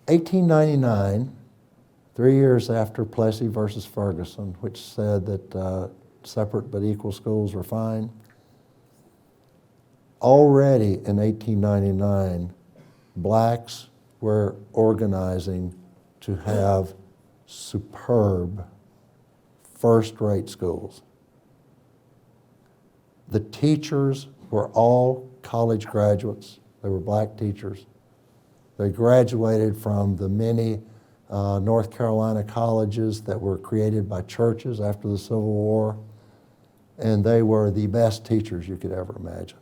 1899, 3 years after Plessy versus Ferguson, which said that separate but equal schools were fine, already in 1899, blacks were organizing to have superb, first-rate schools. The teachers were all college graduates. They were black teachers. They graduated from the many North Carolina colleges that were created by churches after the Civil War, and they were the best teachers you could ever imagine.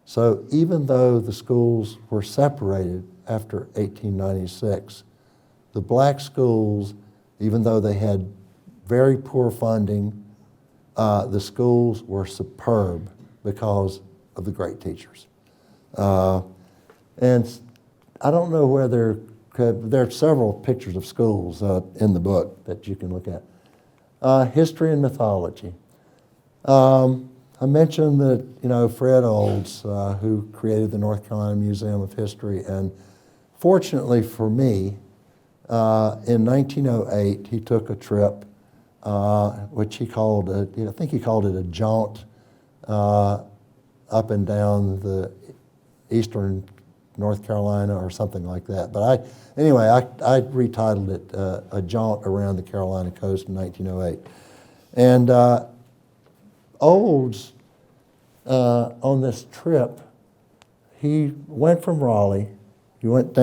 So even though the schools were separated after 1896, the black schools, even though they had very poor funding, the schools were superb because of the great teachers. And I don't know whether, there are several pictures of schools in the book that you can look at. History and mythology. I mentioned that, Fred Olds, who created the North Carolina Museum of History, and fortunately for me, in 1908, he took a trip, which he called, I think he called it a jaunt up and down the eastern North Carolina or something like that. But I retitled it A Jaunt Around the Carolina Coast in 1908. And Olds, on this trip, he went from Raleigh, he went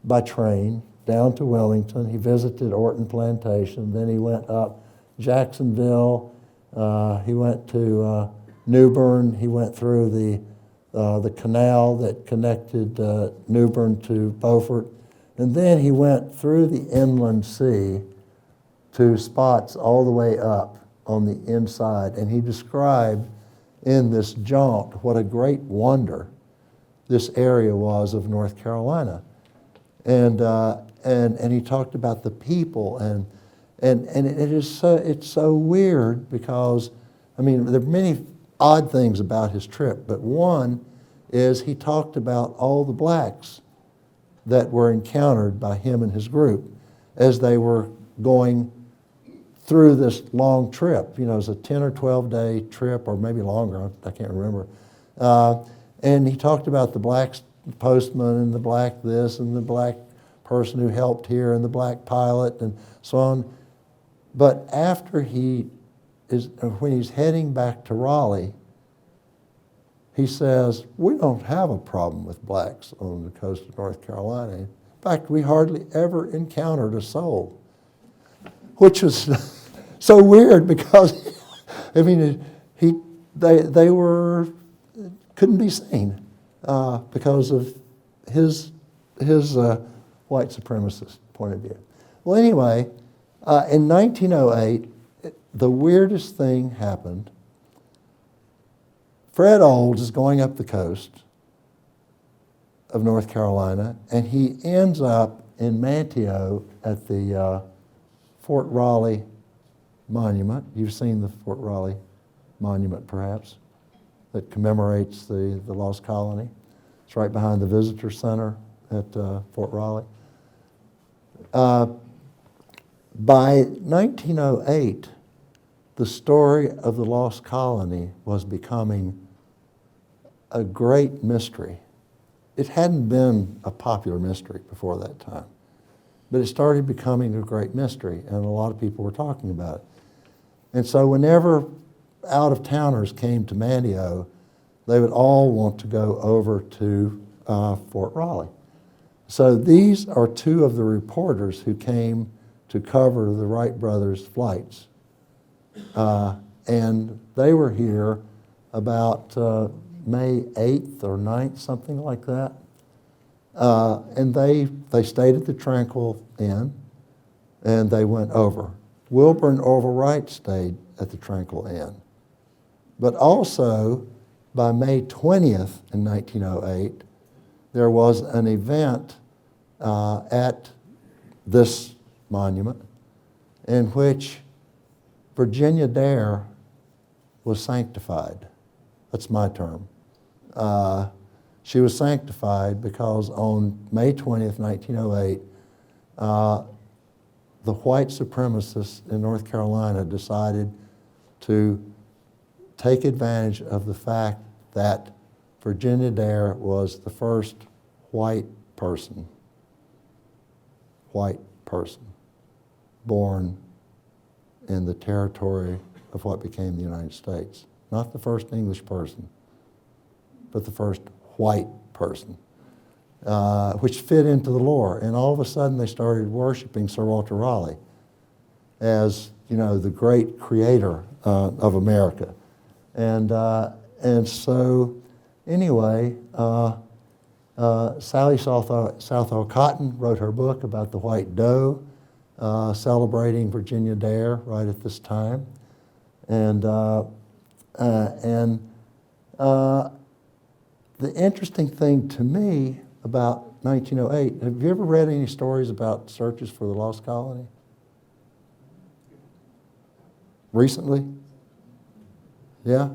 by train, down to Wellington. He visited Orton Plantation. Then he went up Jacksonville. He went to New Bern. He went through the canal that connected New Bern to Beaufort. And then he went through the inland sea to spots all the way up on the inside. And he described in this jaunt what a great wonder this area was of North Carolina. And he talked about the people, and it's so weird because, I mean, there are many odd things about his trip, but one is he talked about all the blacks that were encountered by him and his group as they were going through this long trip. You know, it was a 10 or 12 day trip, or maybe longer, I can't remember. And he talked about the black postman and the black this and the black person who helped here and the black pilot and so on. But after when he's heading back to Raleigh, he says, we don't have a problem with blacks on the coast of North Carolina. In fact, we hardly ever encountered a soul, which was so weird because, I mean, they couldn't be seen because of his white supremacist point of view. Well, anyway, in 1908, the weirdest thing happened. Fred Olds is going up the coast of North Carolina, and he ends up in Manteo at the Fort Raleigh Monument. You've seen the Fort Raleigh Monument, perhaps, that commemorates the lost colony. It's right behind the Visitor Center at Fort Raleigh. By 1908, the story of the lost colony was becoming a great mystery. It hadn't been a popular mystery before that time, but it started becoming a great mystery, and a lot of people were talking about it. And so whenever out-of-towners came to Manteo, they would all want to go over to Fort Raleigh. So these are two of the reporters who came to cover the Wright brothers' flights. And they were here about May 8th or 9th, something like that. And they stayed at the Tranquil Inn, and they went over. Wilbur and Orville Wright stayed at the Tranquil Inn. But also, by May 20th in 1908, there was an event at this monument in which Virginia Dare was sanctified. That's my term. She was sanctified because on May 20th, 1908, the white supremacists in North Carolina decided to take advantage of the fact that Virginia Dare was the first white person born in the territory of what became the United States. Not the first English person, but the first white person, which fit into the lore. And all of a sudden they started worshiping Sir Walter Raleigh as, you know, the great creator of America. And so anyway, Sally Southall Cotton wrote her book about the white doe, celebrating Virginia Dare right at this time. And the interesting thing to me about 1908, have you ever read any stories about searches for the lost colony? Recently? Yeah?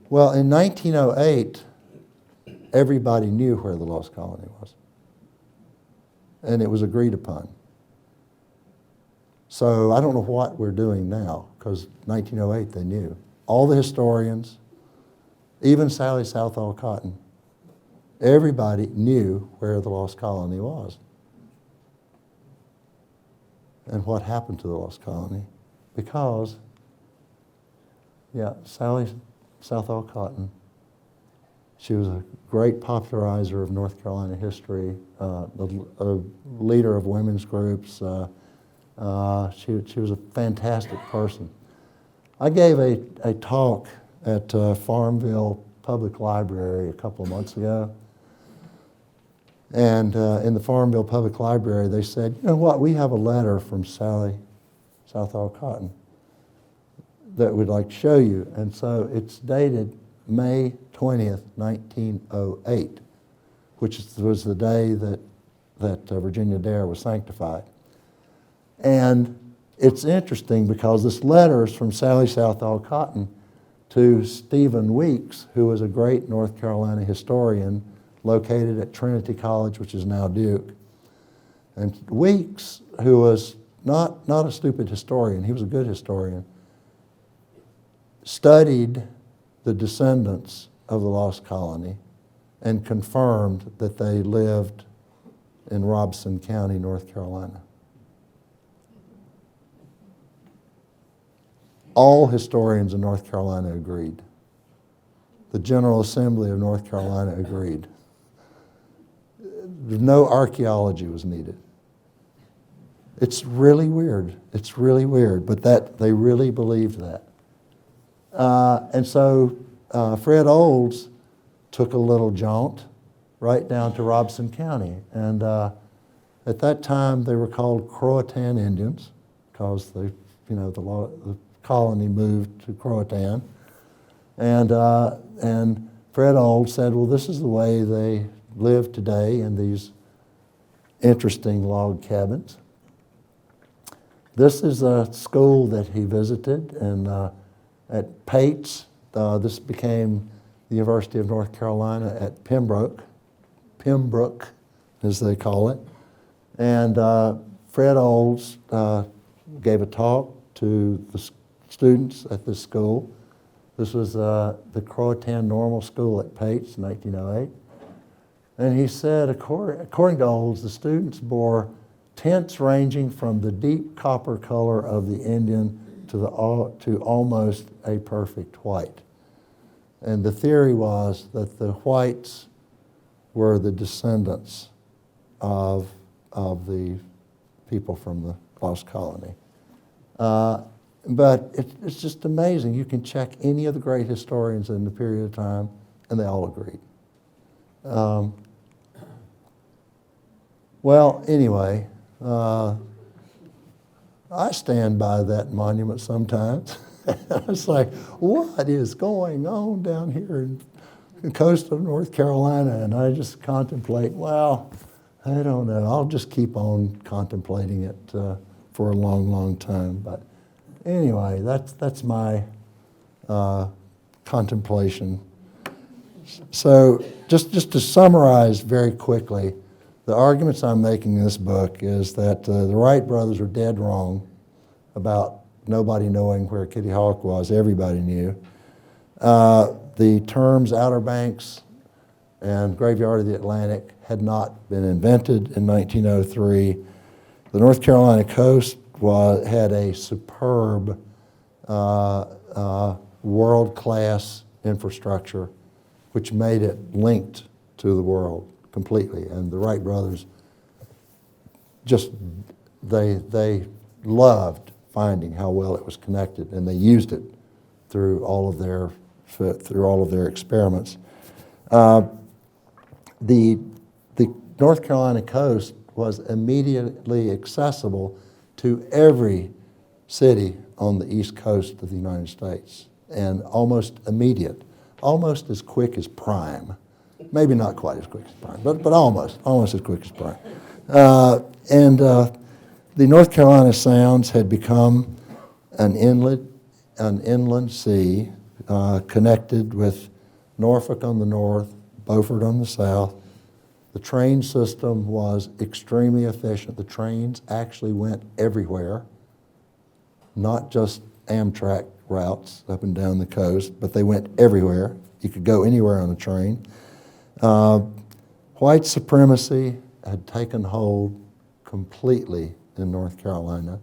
Well, in 1908, everybody knew where the lost colony was. And it was agreed upon. So I don't know what we're doing now, because 1908 they knew. All the historians, even Sally Southall Cotton, everybody knew where the lost colony was. And what happened to the lost colony? Because, Sally Southall Cotton, she was a great popularizer of North Carolina history, a leader of women's groups. She was a fantastic person. I gave a talk at Farmville Public Library a couple of months ago. And in the Farmville Public Library, they said, you know what, we have a letter from Sally Southall Cotton that we'd like to show you. And so it's dated May 20th, 1908, which was the day that Virginia Dare was sanctified. And it's interesting because this letter is from Sally Southall Cotton to Stephen Weeks, who was a great North Carolina historian located at Trinity College, which is now Duke. And Weeks, who was not a stupid historian, he was a good historian, studied the descendants of the lost colony and confirmed that they lived in Robeson County, North Carolina. All historians in North Carolina agreed. The General Assembly of North Carolina agreed. No archaeology was needed. It's really weird. It's really weird, but that they really believed that. And so Fred Olds took a little jaunt right down to Robeson County. And at that time, they were called Croatan Indians because the colony moved to Croatan. And Fred Olds said, well, this is the way they live today in these interesting log cabins. This is a school that he visited at Pates. This became the University of North Carolina at Pembroke, as they call it. And Fred Olds gave a talk to the students at this school. This was the Croatan Normal School at Pates in 1908. And he said, according to Olds, the students bore tints ranging from the deep copper color of the Indian to almost a perfect white. And the theory was that the whites were the descendants of the people from the lost colony. But it's just amazing. You can check any of the great historians in the period of time, and they all agreed. Well, anyway, I stand by that monument sometimes. It's like, what is going on down here in the coast of North Carolina? And I just contemplate, well, I don't know. I'll just keep on contemplating it for a long, long time. But anyway, that's my contemplation. So just to summarize very quickly, the arguments I'm making in this book is that the Wright brothers are dead wrong about nobody knowing where Kitty Hawk was. Everybody knew. The terms Outer Banks and Graveyard of the Atlantic had not been invented in 1903. The North Carolina coast had a superb world-class infrastructure which made it linked to the world completely. And the Wright brothers they loved finding how well it was connected, and they used it through all of their experiments. The North Carolina coast was immediately accessible to every city on the east coast of the United States, and almost immediate, almost as quick as Prime. Maybe not quite as quick as Prime, but almost as quick as Prime. The North Carolina Sounds had become an inland sea connected with Norfolk on the north, Beaufort on the south. The train system was extremely efficient. The trains actually went everywhere, not just Amtrak routes up and down the coast, but they went everywhere. You could go anywhere on a train. White supremacy had taken hold completely in North Carolina.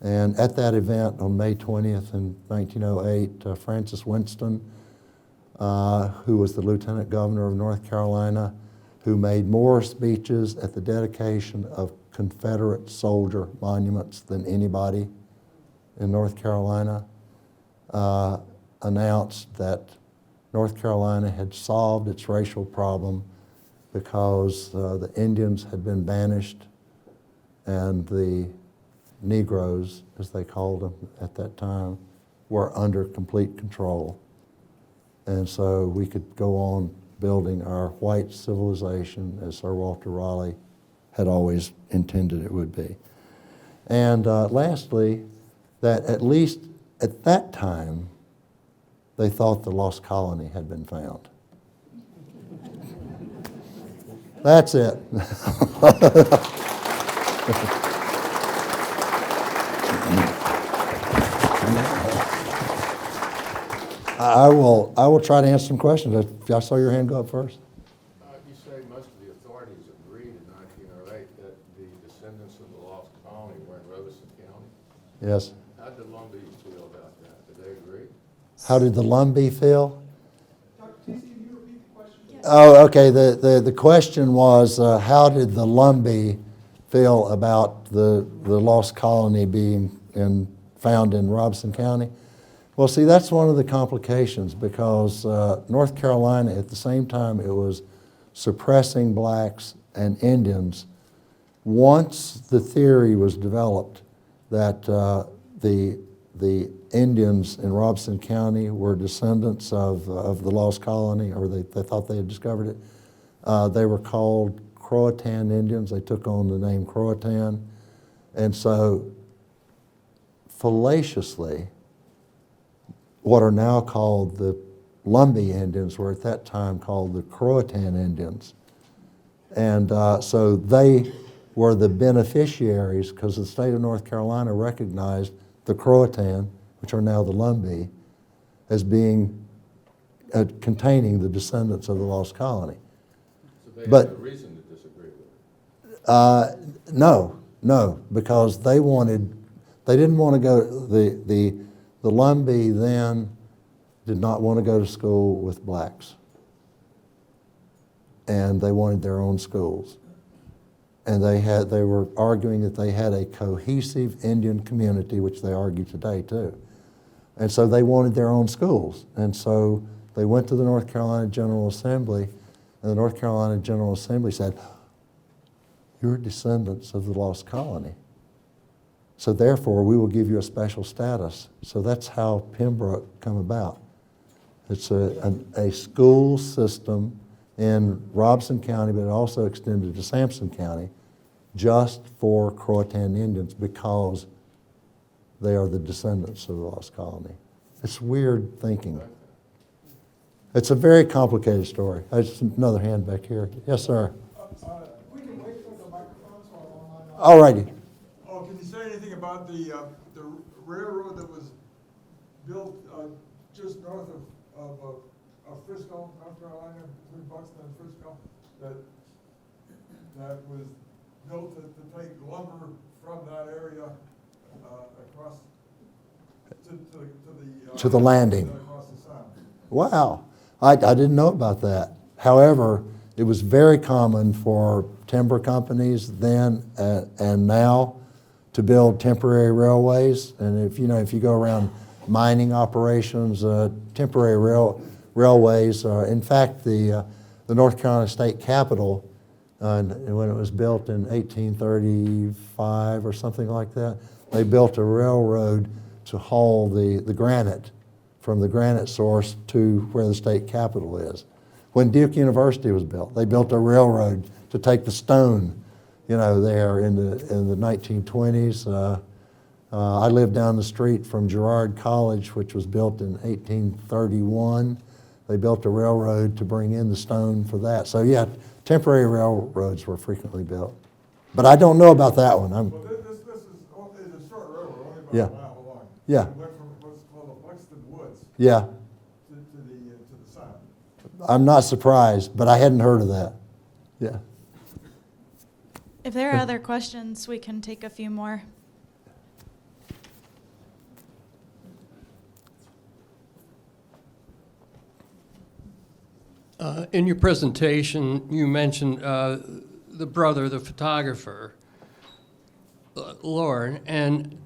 And at that event on May 20th in 1908, Francis Winston, who was the Lieutenant Governor of North Carolina, who made more speeches at the dedication of Confederate soldier monuments than anybody in North Carolina, announced that North Carolina had solved its racial problem because the Indians had been banished and the Negroes, as they called them at that time, were under complete control. And so we could go on building our white civilization as Sir Walter Raleigh had always intended it would be. And lastly, that at least at that time, they thought the lost colony had been found. That's it. I will try to answer some questions. I saw your hand go up first. You say most of the authorities agreed in 1908 that the descendants of the lost colony were in Robeson County. Yes. How did the Lumbees feel about that? Did they agree? How did the Lumbee feel? Dr. Tise, can you repeat the question? Oh, okay. The question was, how did the Lumbee feel about the lost colony being found in Robeson County? Well, see, that's one of the complications because North Carolina, at the same time it was suppressing blacks and Indians, once the theory was developed that the Indians in Robeson County were descendants of the lost colony, or they thought they had discovered it, they were called Croatan Indians. They took on the name Croatan. And so, fallaciously, what are now called the Lumbee Indians were at that time called the Croatan Indians. And so they were the beneficiaries because the state of North Carolina recognized the Croatan, which are now the Lumbee, as being containing the descendants of the lost colony. So they But had a reason to disagree with it? No, because they didn't want to go, the Lumbee then did not want to go to school with blacks. And they wanted their own schools. And they were arguing that they had a cohesive Indian community, which they argue today too. And so they wanted their own schools. And so they went to the North Carolina General Assembly, and the North Carolina General Assembly said, "You're descendants of the lost colony. So therefore, we will give you a special status." So that's how Pembroke come about. It's a school system in Robeson County, but it also extended to Sampson County, just for Croatan Indians because they are the descendants of the lost colony. It's weird thinking. It's a very complicated story. There's another hand back here. Yes, sir. We can wait for the microphones or online. All righty. Oh, can you say anything about the railroad that was built just north of Frisco, North Carolina, between Buxton and Frisco, that was built to take lumber from that area across To the landing. across the Sound? Wow. I didn't know about that. However, it was very common for timber companies then and now to build temporary railways. And if you go around mining operations, temporary railways. In fact, the North Carolina State Capitol, when it was built in 1835 or something like that, they built a railroad to haul the granite from the granite source to where the state capitol is. When Duke University was built, they built a railroad to take the stone, there in the 1920s. I lived down the street from Girard College, which was built in 1831. They built a railroad to bring in the stone for that. So yeah, temporary railroads were frequently built. But I don't know about that one. Well, this is a short railroad, only about Yeah. a mile long. Yeah. It went from what's called the Buxton Woods Yeah, to the Sound. I'm not surprised, but I hadn't heard of that. Yeah. If there are other questions, we can take a few more. In your presentation, you mentioned the brother, the photographer, Lauren, and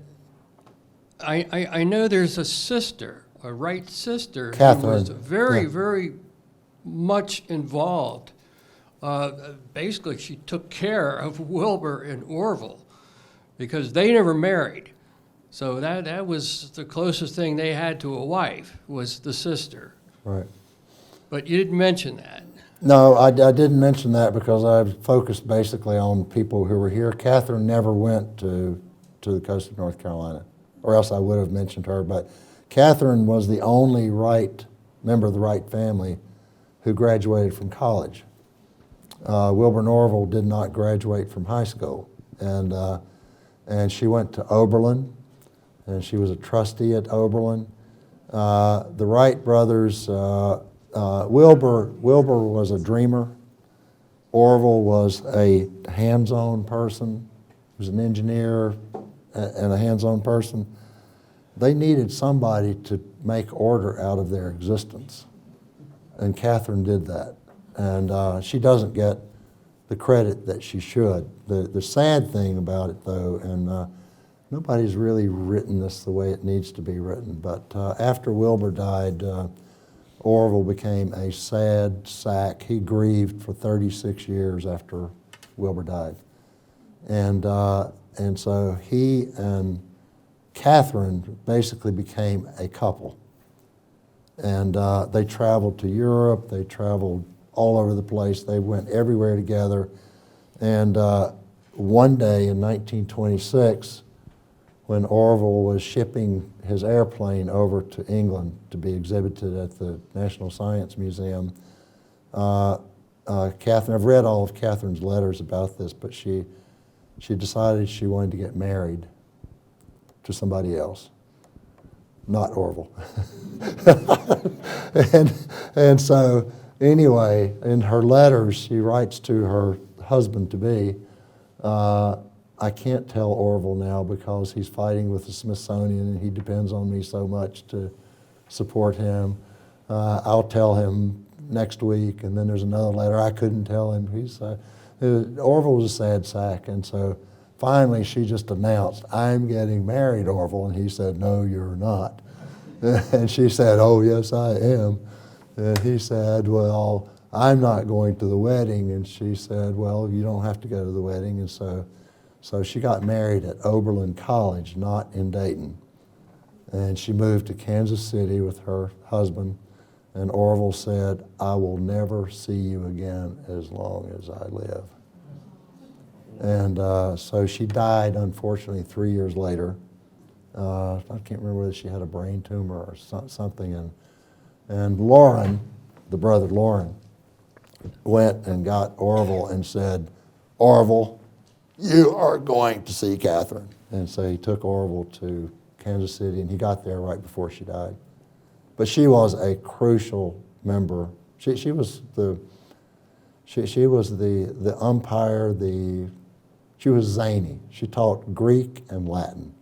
I know there's a sister, a Wright sister, who was Catherine, very, yeah. very much involved basically she took care of Wilbur and Orville because they never married. So that was the closest thing they had to a wife, was the sister. Right. But you didn't mention that. No, I didn't mention that because I focused basically on people who were here. Catherine never went to the coast of North Carolina, or else I would have mentioned her. But Catherine was the only Wright member of the Wright family who graduated from college. Wilbur and Orville did not graduate from high school, and she went to Oberlin, and she was a trustee at Oberlin. The Wright brothers, Wilbur was a dreamer. Orville was a hands-on person. He was an engineer and a hands-on person. They needed somebody to make order out of their existence, and Catherine did that. And she doesn't get the credit that she should. The sad thing about it, though, and nobody's really written this the way it needs to be written, but after Wilbur died, Orville became a sad sack. He grieved for 36 years after Wilbur died. And so he and Catherine basically became a couple. And they traveled to Europe, they traveled all over the place, they went everywhere together. And one day in 1926, when Orville was shipping his airplane over to England to be exhibited at the National Science Museum, Catherine, I've read all of Catherine's letters about this, but she decided she wanted to get married to somebody else, not Orville. and so anyway, in her letters, she writes to her husband-to-be, I can't tell Orville now because he's fighting with the Smithsonian and he depends on me so much to support him. I'll tell him next week. And then there's another letter, I couldn't tell him. Orville was a sad sack. And so finally she just announced, I'm getting married, Orville. And he said, no, you're not. And she said, oh, yes, I am. And he said, well, I'm not going to the wedding. And she said, well, you don't have to go to the wedding. And so she got married at Oberlin College, not in Dayton. And she moved to Kansas City with her husband. And Orville said, I will never see you again as long as I live. And so she died, unfortunately, 3 years later. I can't remember whether she had a brain tumor or something. And Lauren, the brother Lauren, went and got Orville and said, Orville, you are going to see Catherine. And so he took Orville to Kansas City, and he got there right before she died. But she was a crucial member. She was the umpire. She was zany. She taught Greek and Latin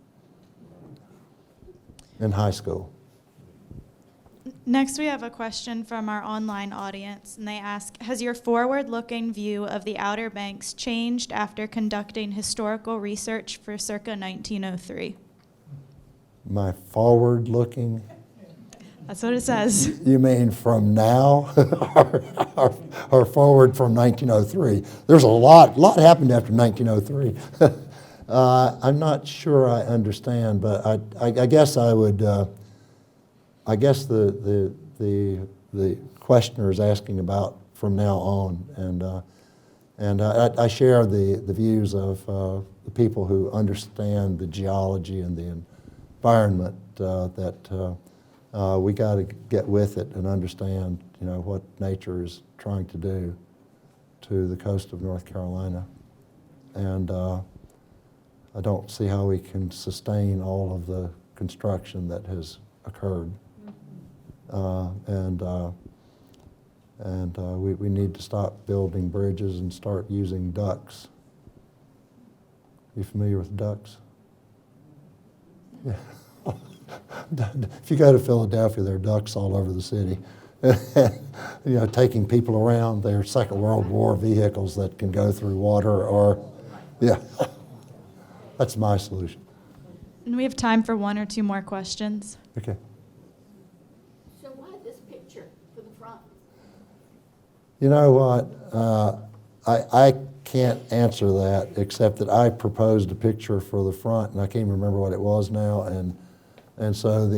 in high school. Next, we have a question from our online audience, and they ask, has your forward-looking view of the Outer Banks changed after conducting historical research for circa 1903? My forward-looking? That's what it says. You mean from now or forward from 1903? There's a lot happened after 1903. I'm not sure I understand, but I guess I would. I guess the questioner is asking about from now on, and I share the views of the people who understand the geology and the environment that we got to get with it and understand, what nature is trying to do to the coast of North Carolina, and I don't see how we can sustain all of the construction that has occurred. We need to stop building bridges and start using ducks. You familiar with ducks? Yeah. If you go to Philadelphia, there are ducks all over the city. Taking people around. They're Second World War vehicles that can go through water yeah. That's my solution. And we have time for one or two more questions. Okay. So why this picture for the front? You know what? I can't answer that, except that I proposed a picture for the front, and I can't remember what it was now. And so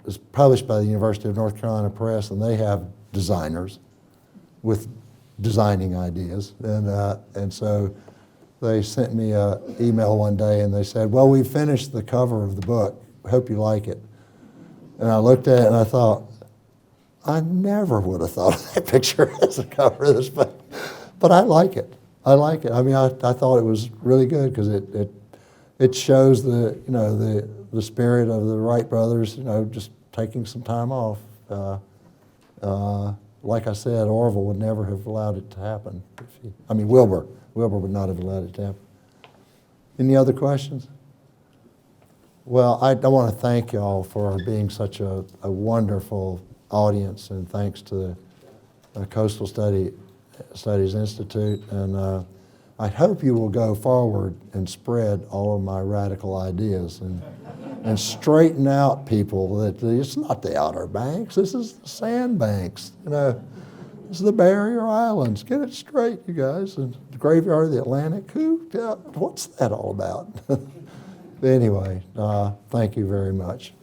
it's published by the University of North Carolina Press, and they have designers with designing ideas. And so they sent me an email one day, and they said, well, we finished the cover of the book. Hope you like it. And I looked at it, and I thought, I never would have thought of that picture as the cover of this book. But I like it. I like it. I mean, I thought it was really good because it shows the spirit of the Wright brothers, just taking some time off. Like I said, Orville would never have allowed it to happen. Wilbur would not have allowed it to happen. Any other questions? Well, I want to thank y'all for being such a wonderful audience, and thanks to the Coastal Studies Institute. And I hope you will go forward and spread all of my radical ideas and straighten out people that it's not the Outer Banks, this is the Sand Banks. This is the Barrier Islands. Get it straight, you guys. And the graveyard of the Atlantic, what's that all about? Anyway, thank you very much.